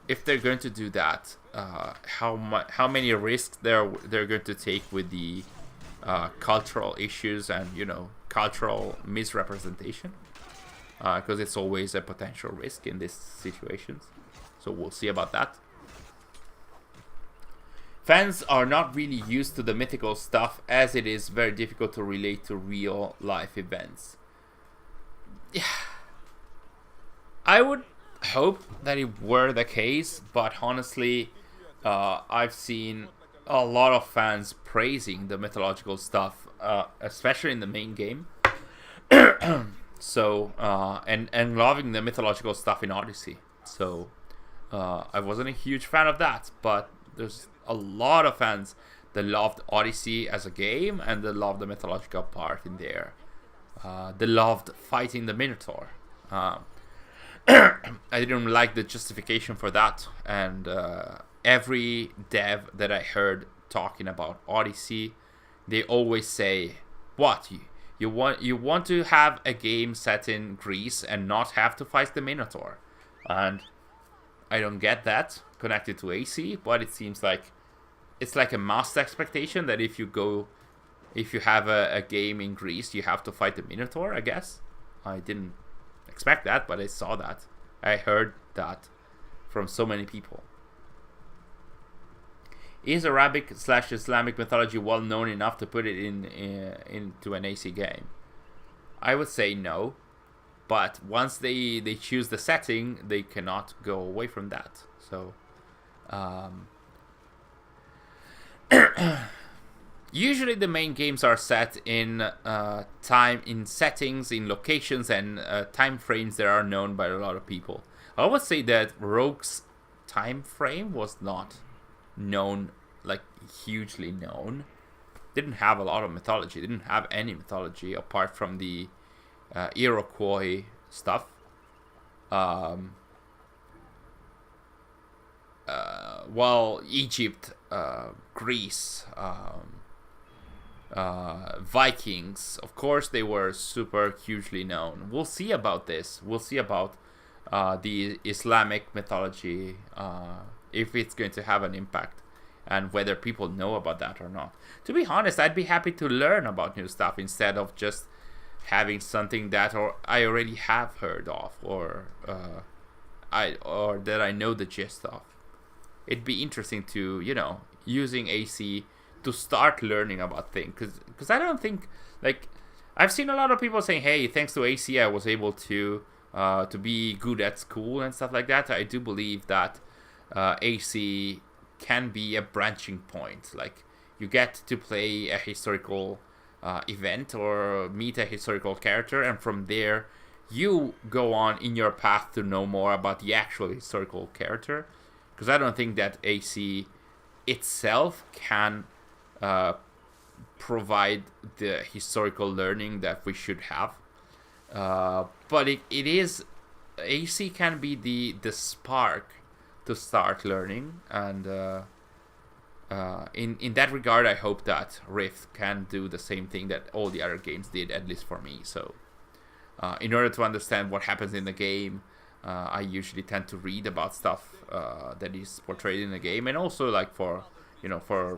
if they're going to do that. How many risks they're going to take with the cultural issues and cultural misrepresentation, because it's always a potential risk in these situations. So we'll see about that. Fans are not really used to the mythical stuff, as it is very difficult to relate to real life events. Yeah. I would hope that it were the case, but honestly, I've seen a lot of fans praising the mythological stuff, especially in the main game. So, and loving the mythological stuff in Odyssey. So, I wasn't a huge fan of that, but there's a lot of fans that loved Odyssey as a game, and they loved the mythological part in there. They loved fighting the Minotaur. I didn't like the justification for that, and every dev that I heard talking about Odyssey, they always say, "What you want to have a game set in Greece and not have to fight the Minotaur?" And I don't get that connected to AC, but it seems like it's like a must expectation that if you have a game in Greece, you have to fight the Minotaur. I guess I didn't expect that, but I saw that. I heard that from so many people. Is Arabic/Islamic mythology well known enough to put it into an AC game? I would say no. But once they choose the setting, they cannot go away from that. So, usually the main games are set in time, in settings, in locations, and time frames that are known by a lot of people. I would say that Rogue's time frame was not known, like hugely known. Didn't have a lot of mythology. Didn't have any mythology apart from the Iroquois stuff. Well, Egypt, Greece, Vikings, of course, they were super hugely known. We'll see about this. We'll see about the Islamic mythology, if it's going to have an impact, and whether people know about that or not. To be honest, I'd be happy to learn about new stuff instead of just having something that I already have heard of, or that I know the gist of. It'd be interesting to, using AC to start learning about things, because I don't think, like, I've seen a lot of people saying, hey, thanks to AC I was able to be good at school and stuff like that. I do believe that AC can be a branching point. Like, you get to play a historical event or meet a historical character, and from there you go on in your path to know more about the actual historical character, because I don't think that AC itself can provide the historical learning that we should have, but it is, AC can be the spark to start learning, and in that regard, I hope that Rift can do the same thing that all the other games did, at least for me. So, in order to understand what happens in the game, I usually tend to read about stuff that is portrayed in the game, and also like for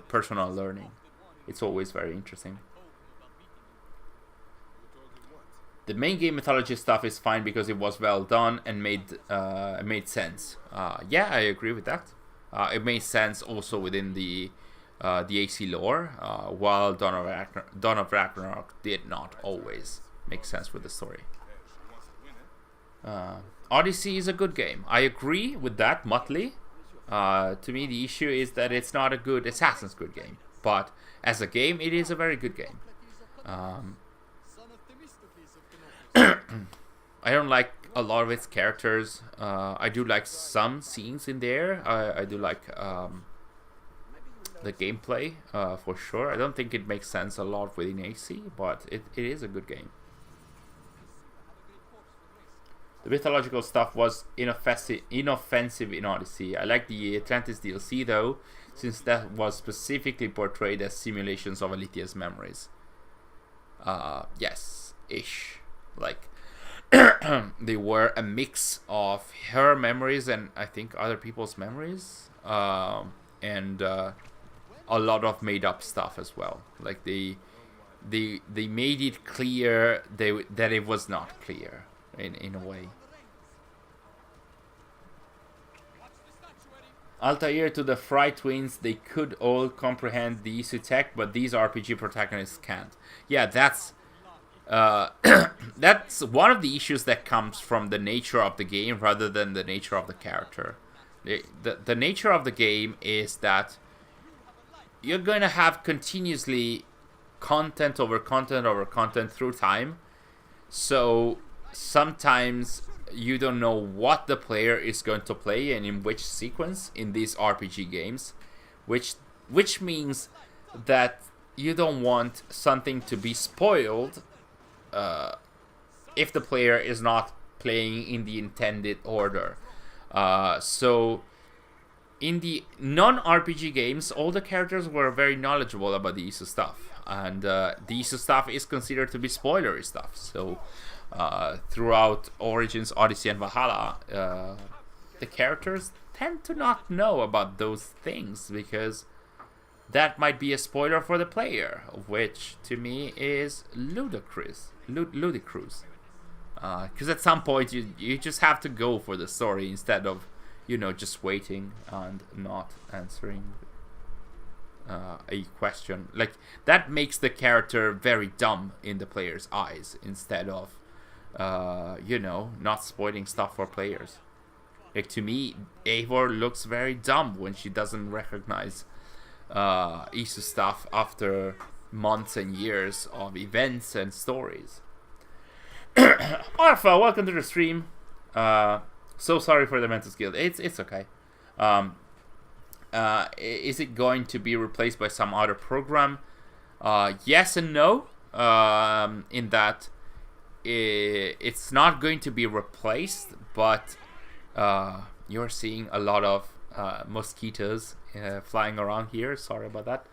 personal learning. It's always very interesting. The main game mythology stuff is fine because it was well done and made sense. Yeah, I agree with that. It made sense also within the AC lore, while Dawn of Ragnarok did not always make sense with the story. Odyssey is a good game. I agree with that, Muttley. To me, the issue is that it's not a good Assassin's Creed game, but as a game, it is a very good game. I don't like a lot of its characters. I do like some scenes in there. I do like the gameplay, for sure. I don't think it makes sense a lot within AC, but it is a good game. The mythological stuff was inoffensive in Odyssey. I like the Atlantis DLC though, since that was specifically portrayed as simulations of Alicia's memories. Yes-ish. Like, they were a mix of her memories and I think other people's memories, and a lot of made-up stuff as well. Like they made it clear that it was not clear in a way. Altair to the Fry twins, they could all comprehend the ESU tech, but these RPG protagonists can't. Yeah, that's that's one of the issues that comes from the nature of the game rather than the nature of the character. The nature of the game is that you're going to have continuously content over content over content through time. So sometimes you don't know what the player is going to play and in which sequence in these RPG games, which means that you don't want something to be spoiled if the player is not playing in the intended order. So in the non-RPG games, all the characters were very knowledgeable about the ESO stuff, and the ESO stuff is considered to be spoilery stuff. So throughout Origins, Odyssey, and Valhalla, the characters tend to not know about those things because that might be a spoiler for the player, which to me is ludicrous. Because at some point you just have to go for the story instead of just waiting and not answering a question. Like, that makes the character very dumb in the player's eyes, instead of not spoiling stuff for players. Like, to me, Eivor looks very dumb when she doesn't recognize Isu stuff after months and years of events and stories. Arfa, welcome to the stream. So sorry for the mental skill. It's okay. Is it going to be replaced by some other program? Yes and no. In that it's not going to be replaced, but you're seeing a lot of mosquitoes flying around here. Sorry about that.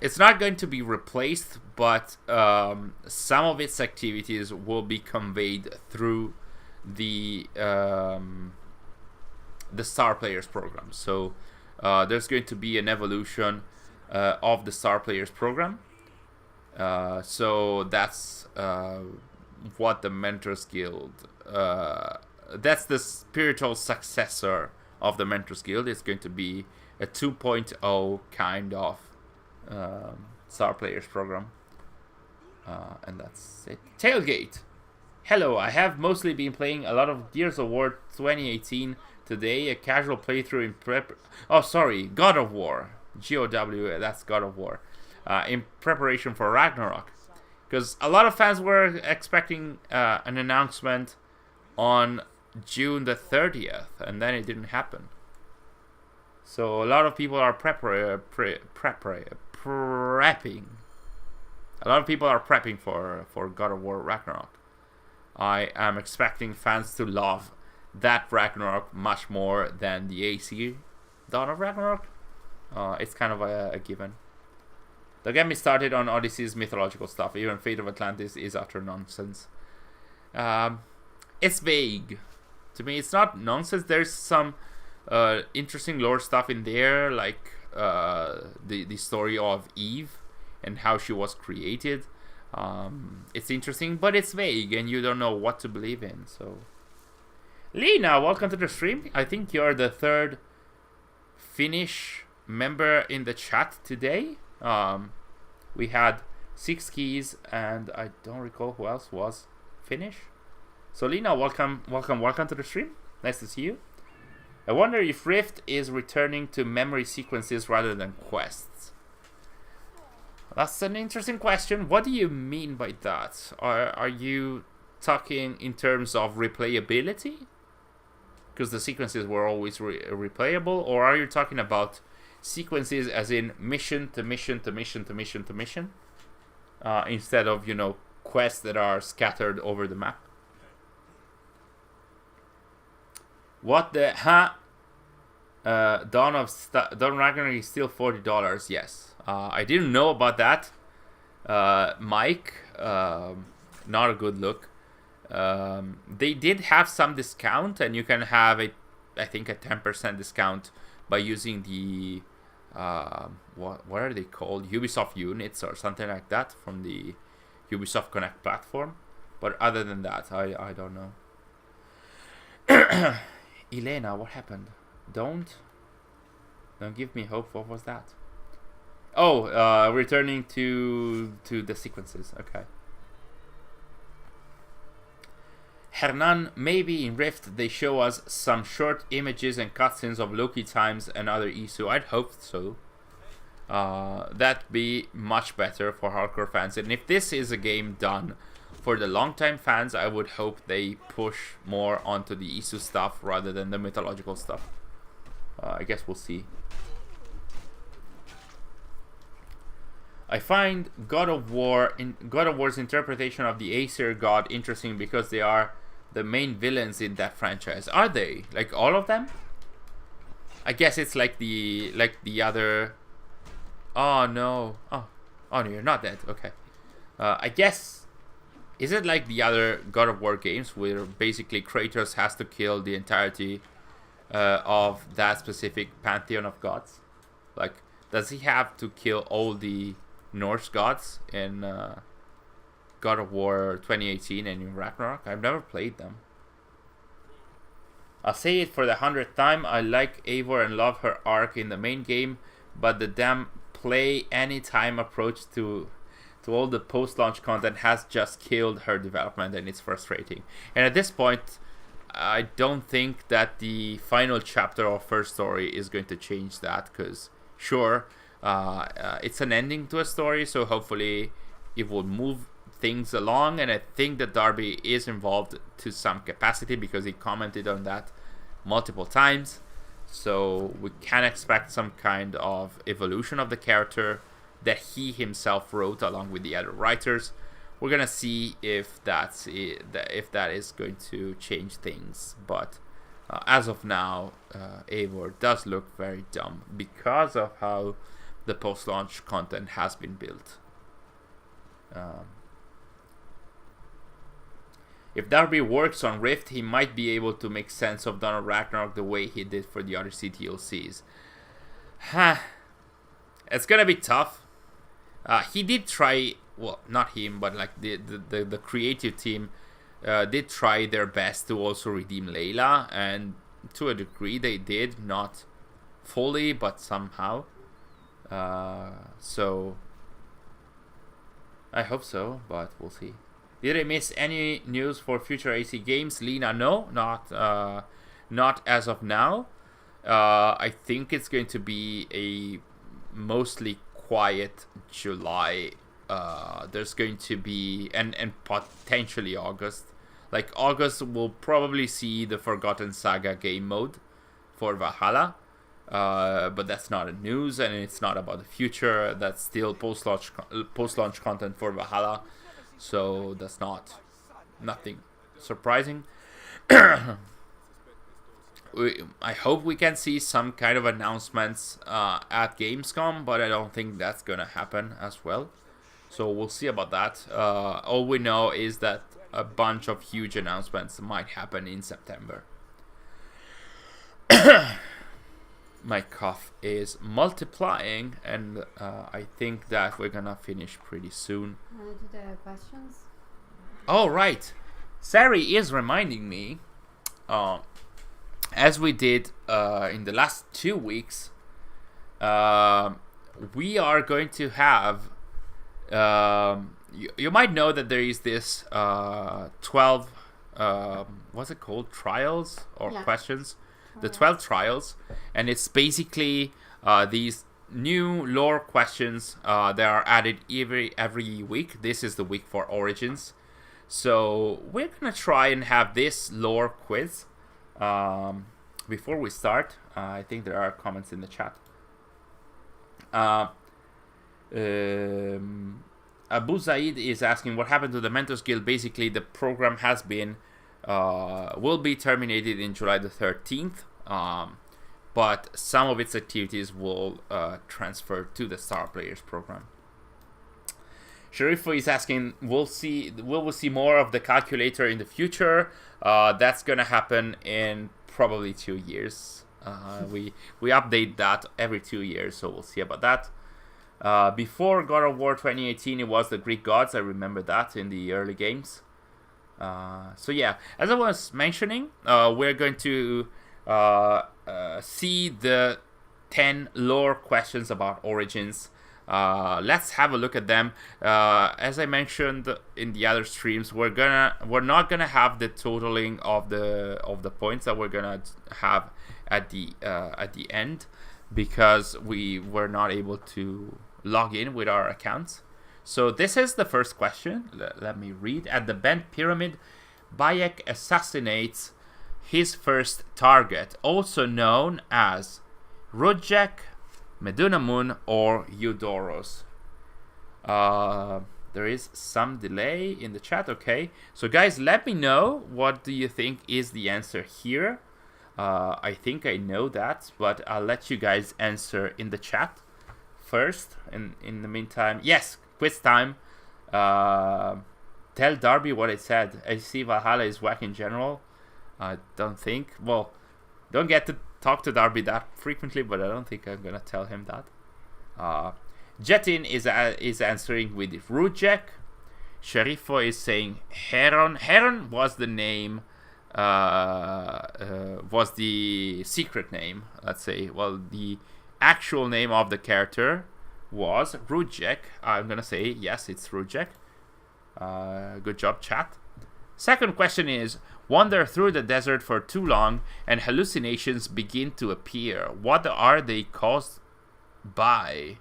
It's not going to be replaced, but some of its activities will be conveyed through the Star Players program. So there's going to be an evolution of the Star Players program. So that's what the Mentors Guild, that's the spiritual successor of the Mentors Guild. It's going to be a 2.0 kind of Star Players program. And that's it. Tailgate. Hello, I have mostly been playing a lot of Gears of War 2018 today, a casual playthrough in God of War. GOW, that's God of War. In preparation for Ragnarok. Because a lot of fans were expecting an announcement on June the 30th, and then it didn't happen. So a lot of people are prepping. A lot of people are prepping for God of War Ragnarok. I am expecting fans to love that Ragnarok much more than the AC Dawn of Ragnarok. It's kind of a given. Don't get me started on Odyssey's mythological stuff. Even Fate of Atlantis is utter nonsense. It's vague. To me, it's not nonsense. There's some interesting lore stuff in there, like the story of Eve and how she was created. It's interesting, but it's vague, and you don't know what to believe in. So, Lena, welcome to the stream. I think you're the third Finnish member in the chat today. We had 6 keys, and I don't recall who else was Finnish. So, Lena, welcome to the stream. Nice to see you. I wonder if Rift is returning to memory sequences rather than quests. That's an interesting question. What do you mean by that? Are you talking in terms of replayability? Because the sequences were always replayable, or are you talking about sequences as in mission to mission to mission to mission to mission, instead of quests that are scattered over the map? What the Dawn Ragnarok is still $40. Yes. I didn't know about that. Mike, not a good look. They did have some discount, and you can have I think a 10% discount by using the what are they called? Ubisoft units or something like that from the Ubisoft Connect platform. But other than that, I don't know. Elena, what happened? Don't give me hope. What was that? Oh, returning to the sequences. Okay. Hernan, maybe in Rift they show us some short images and cutscenes of Loki times and other Isu. I'd hope so. That'd be much better for hardcore fans. And if this is a game done for the long-time fans, I would hope they push more onto the Isu stuff rather than the mythological stuff. I guess we'll see. I find God of War's interpretation of the Aesir god interesting because they are the main villains in that franchise. Are they? Like all of them? I guess it's like the other. Oh no! Oh no, you're not dead. Okay. I guess, is it like the other God of War games where basically Kratos has to kill the entirety of that specific pantheon of gods? Like, does he have to kill all the Norse gods in God of War 2018 and in Ragnarok? I've never played them. I'll say it for the 100th time. I like Eivor and love her arc in the main game, but the damn play anytime approach to all the post-launch content has just killed her development, and it's frustrating. And at this point, I don't think that the final chapter of her story is going to change that, because sure, it's an ending to a story, so hopefully it will move things along, and I think that Darby is involved to some capacity because he commented on that multiple times, so we can expect some kind of evolution of the character that he himself wrote along with the other writers. We're gonna see if that is going to change things, but as of now, Eivor does look very dumb because of how the post-launch content has been built. If Darby works on Rift, he might be able to make sense of Dawn of Ragnarok the way he did for the other CTLCs. It's gonna be tough. He did try, well, not him, but like the creative team did try their best to also redeem Layla, and to a degree they did, not fully, but somehow. So I hope so, but we'll see. Did I miss any news for future AC games? Lena, no, not as of now. I think it's going to be a mostly quiet July. There's going to be and potentially August. Like August will probably see the Forgotten Saga game mode for Valhalla. But that's not a news, and it's not about the future. That's still post-launch content for Valhalla. So that's nothing surprising. I hope we can see some kind of announcements at Gamescom, but I don't think that's gonna happen as well. So we'll see about that. All we know is that a bunch of huge announcements might happen in September. My cough is multiplying, and I think that we're gonna finish pretty soon. Do the questions? Oh, right. Sary is reminding me, as we did in the last 2 weeks, we are going to have, you might know that there is this 12, what's it called, trials or questions? The 12 trials, and it's basically these new lore questions that are added every week. This is the week for Origins, so we're gonna try and have this lore quiz. Before we start, I think there are comments in the chat. Abu Zaid is asking what happened to the Mentors Guild. Basically, the program has been will be terminated in July the 13th, but some of its activities will transfer to the Star Players program. Sharifo is asking, will we see more of the calculator in the future? That's gonna happen in probably 2 years. We update that every 2 years, so we'll see about that. Before God of War 2018, it was the Greek gods. I remember that in the early games. So yeah, as I was mentioning, we're going to see the 10 lore questions about Origins. Let's have a look at them. As I mentioned in the other streams, we're not gonna have the totaling of the points that we're gonna have at the end, because we were not able to log in with our accounts. So this is the first question. Let me read. At the Bent Pyramid, Bayek assassinates his first target, also known as Rudjek, Medunamun, or Eudoros. There is some delay in the chat. Okay, so guys, let me know what do you think is the answer here. I think I know that, but I'll let you guys answer in the chat first. In the meantime, yes, quiz time. Tell Darby what I said. I see Valhalla is whack in general. I don't think. Well, don't get to talk to Darby that frequently, but I don't think I'm gonna tell him that. Jetin is answering with Rujek. Sharifo is saying Heron. Heron was the name. Was the secret name, let's say. Well, the actual name of the character was Rujek. I'm gonna say yes, it's Rujek. Good job, chat. Second question is, wander through the desert for too long and hallucinations begin to appear. What are they caused by?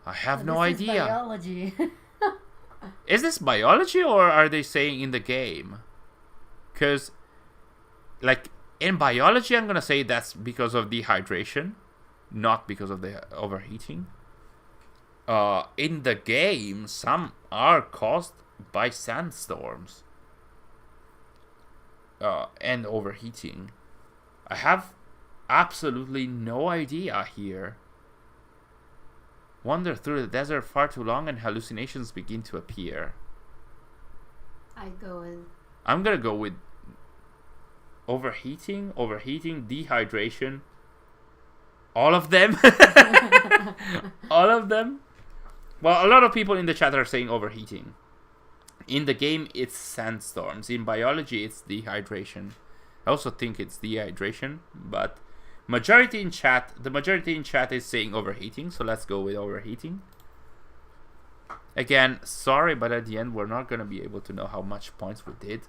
I have no idea. Biology. Is this biology or are they saying in the game? Because, like, in biology, I'm going to say that's because of dehydration, not because of the overheating. In the game, some are caused by sandstorms and overheating. I have absolutely no idea here. Wander through the desert far too long and hallucinations begin to appear. I'm gonna go with overheating, dehydration. All of them? All of them? Well, a lot of people in the chat are saying overheating. In the game, it's sandstorms. In biology, it's dehydration. I also think it's dehydration, but the majority in chat is saying overheating, so let's go with overheating. Again, sorry, but at the end, we're not going to be able to know how much points we did.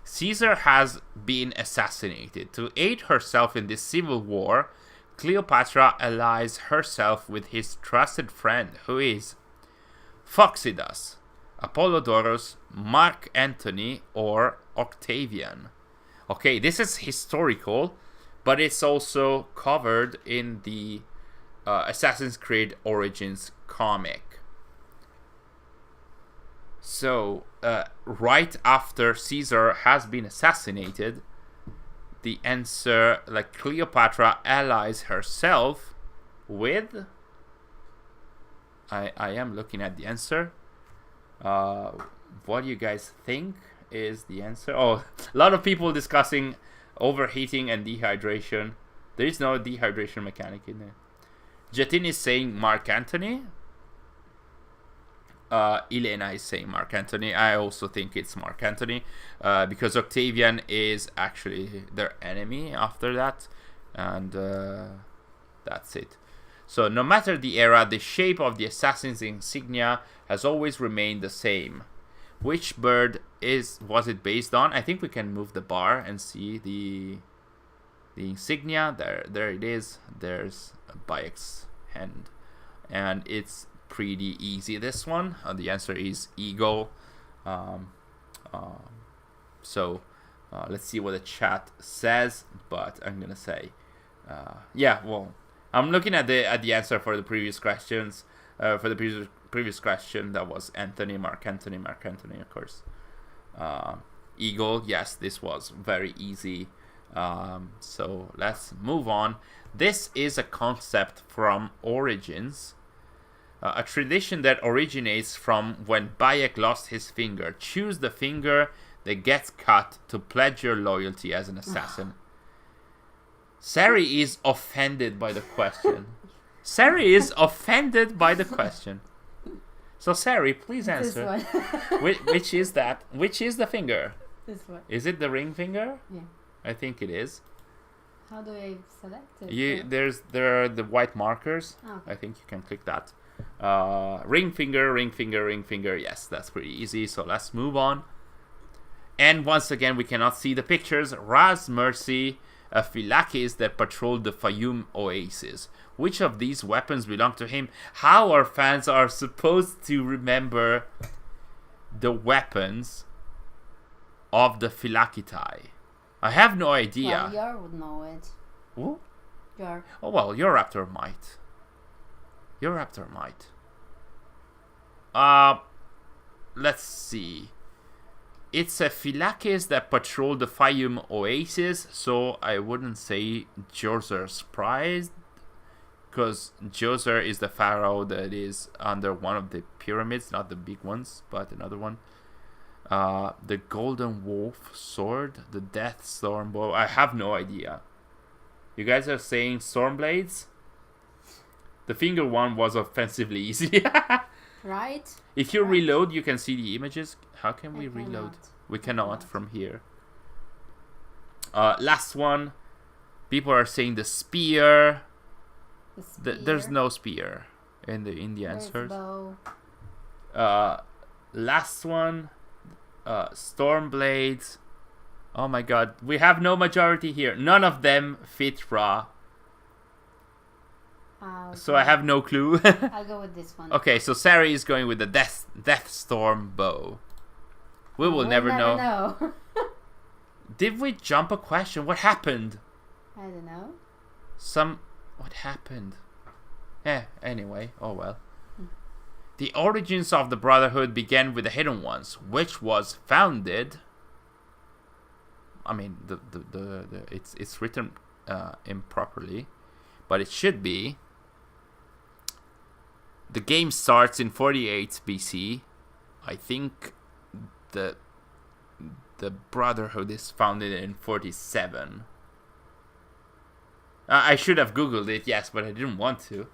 Caesar has been assassinated. To aid herself in this civil war, Cleopatra allies herself with his trusted friend, who is Phoxidas, Apollodorus, Mark Antony, or Octavian. Okay, this is historical, but it's also covered in the Assassin's Creed Origins comic. So, right after Caesar has been assassinated, the answer, like Cleopatra allies herself with... I am looking at the answer. What do you guys think is the answer? Oh, a lot of people discussing overheating and dehydration. There is no dehydration mechanic in there. Jatin is saying Mark Antony. Elena is saying Mark Antony. I also think it's Mark Antony because Octavian is actually their enemy after that, and that's it. So no matter the era, the shape of the assassin's insignia has always remained the same. Which bird was it based on? I think we can move the bar and see the insignia. There it is. There's Bayek's hand, and it's pretty easy, this one. The answer is eagle. So let's see what the chat says, but I'm gonna say yeah, well, I'm looking at the answer for the previous questions. For the previous question, that was Mark Antony, of course. Eagle, yes, this was very easy. So let's move on. This is a concept from Origins. A tradition that originates from when Bayek lost his finger. Choose the finger that gets cut to pledge your loyalty as an assassin. Sary is offended by the question. Sary is offended by the question. So Sary, please answer. Which is that? Which is the finger? This one. Is it the ring finger? Yeah. I think it is. How do I select it? There are the white markers. Oh. I think you can click that. Ring finger. Yes, that's pretty easy. So let's move on. And once again, we cannot see the pictures. Raz Mercy, a Phylakes that patrolled the Fayum Oasis. Which of these weapons belong to him? How our fans are supposed to remember the weapons of the Phylakitae? I have no idea. Well, Yor would know it. Who? Yor. Oh well, your Raptor might. Let's see. It's a Phylakes that patrolled the Fayum Oasis, so I wouldn't say Djoser's prize, because Djoser is the pharaoh that is under one of the pyramids, not the big ones, but another one. The Golden Wolf sword, the Death Storm bow. I have no idea. You guys are saying Stormblades? The finger one was offensively easy. Right? If you reload, you can see the images. How can we reload? cannot. We cannot from here. Last one. People are saying the spear. The spear. There's no spear in the Where's answers. bow? Last one, storm blades. Oh my god, we have no majority here. None of them fit Ra. So I have no clue. I'll go with this one. Okay, so Sary is going with the Death Storm bow. We'll never know. Did we jump a question? What happened? I don't know. What happened? Anyway, oh well. The origins of the Brotherhood began with the Hidden Ones, which was founded. I mean, it's written improperly, but it should be. The game starts in 48 BC. I think the Brotherhood is founded in 47. I should have Googled it, yes, but I didn't want to.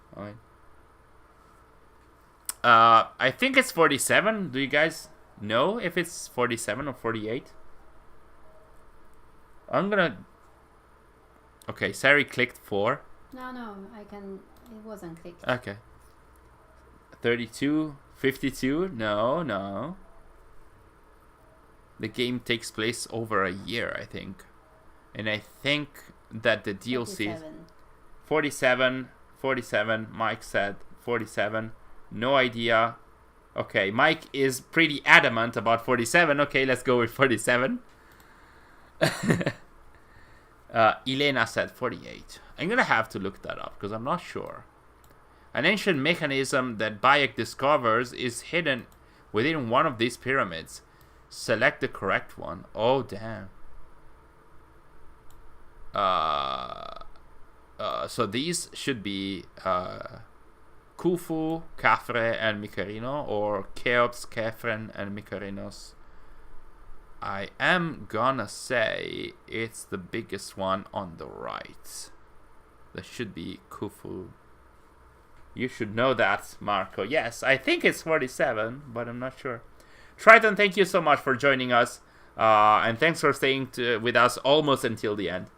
I think it's 47. Do you guys know if it's 47 or 48? I'm gonna... Okay, Sary clicked 4. No, it wasn't clicked. Okay. 32, 52? No. The game takes place over a year, I think. And I think that the DLC... 47. Mike said 47. No idea. Okay, Mike is pretty adamant about 47. Okay, let's go with 47. Elena said 48. I'm gonna have to look that up because I'm not sure. An ancient mechanism that Bayek discovers is hidden within one of these pyramids. Select the correct one. Oh, damn. So these should be Khufu, Khafre, and Mikarino, or Cheops, Khephren, and Mykarinos. I am gonna say it's the biggest one on the right. That should be Khufu. You should know that, Marco. Yes, I think it's 47, but I'm not sure. Triton, thank you so much for joining us. And thanks for staying with us almost until the end.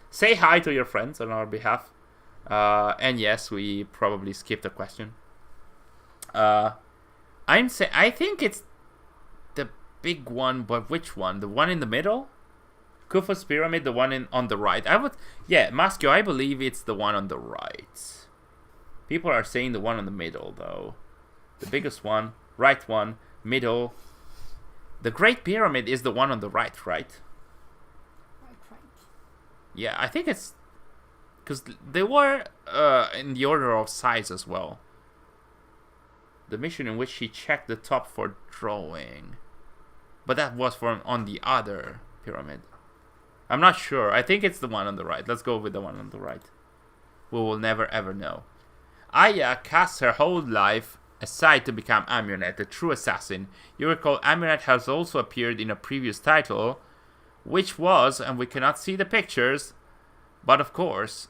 Say hi to your friends on our behalf. And yes, we probably skipped a question. I think it's the big one, but which one? The one in the middle? Khufu's pyramid, the one on the right. Maschio, I believe it's the one on the right. People are saying the one on the middle, though. The biggest one, right one, middle. The Great Pyramid is the one on the right? Right. Yeah, I think it's... Because they were in the order of size as well. The mission in which he checked the top for drawing. But that was on the other pyramid. I'm not sure. I think it's the one on the right. Let's go with the one on the right. We will never ever know. Aya casts her whole life aside to become Amunet, the true assassin. You recall Amunet has also appeared in a previous title, which was, and we cannot see the pictures, but of course,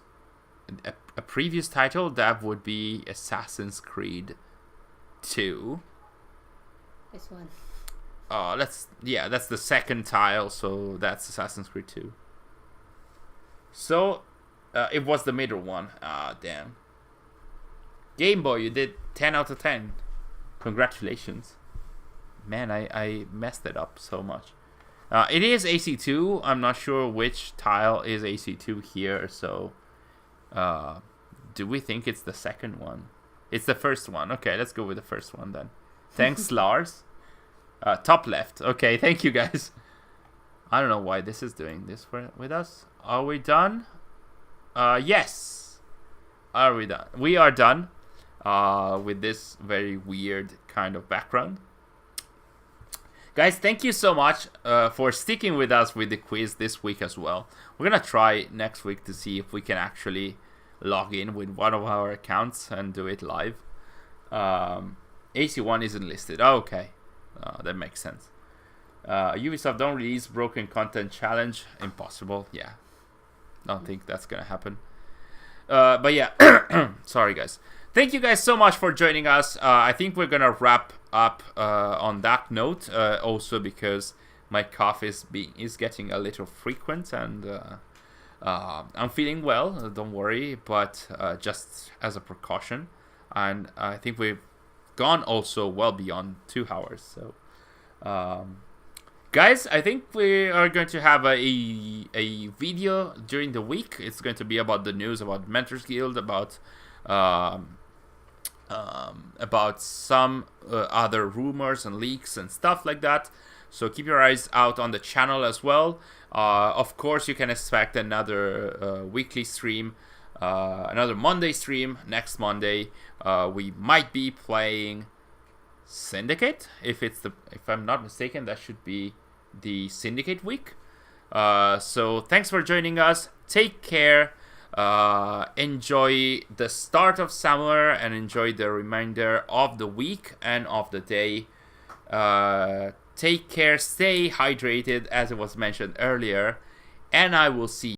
a previous title that would be Assassin's Creed 2. This one. That's the second tile, so that's Assassin's Creed 2. So, it was the middle one. Damn. Game Boy, you did 10 out of 10. Congratulations. Man, I messed it up so much. It is AC2. I'm not sure which tile is AC2 here, so... do we think it's the second one? It's the first one. Okay, let's go with the first one then. Thanks, Lars. Top left. Okay, thank you guys. I don't know why this is doing this with us. Are we done? Yes. Are we done? We are done with this very weird kind of background. Guys, thank you so much for sticking with us with the quiz this week as well. We're going to try next week to see if we can actually log in with one of our accounts and do it live. AC1 isn't listed. Oh, okay. That makes sense. Ubisoft don't release broken content challenge. Impossible. Yeah. Don't think that's going to happen. But yeah. Sorry, guys. Thank you guys so much for joining us. I think we're going to wrap up on that note. Also because my cough is getting a little frequent. And I'm feeling well, don't worry, but just as a precaution. And I think we've gone also well beyond 2 hours. So, guys, I think we are going to have a video during the week. It's going to be about the news about Mentors Guild, about some other rumors and leaks and stuff like that. So keep your eyes out on the channel as well. Of course, you can expect another weekly stream, another Monday stream next Monday. We might be playing Syndicate. If I'm not mistaken, that should be the Syndicate week. So thanks for joining us. Take care. Enjoy the start of summer and enjoy the remainder of the week and of the day. Take care, stay hydrated, as it was mentioned earlier, and I will see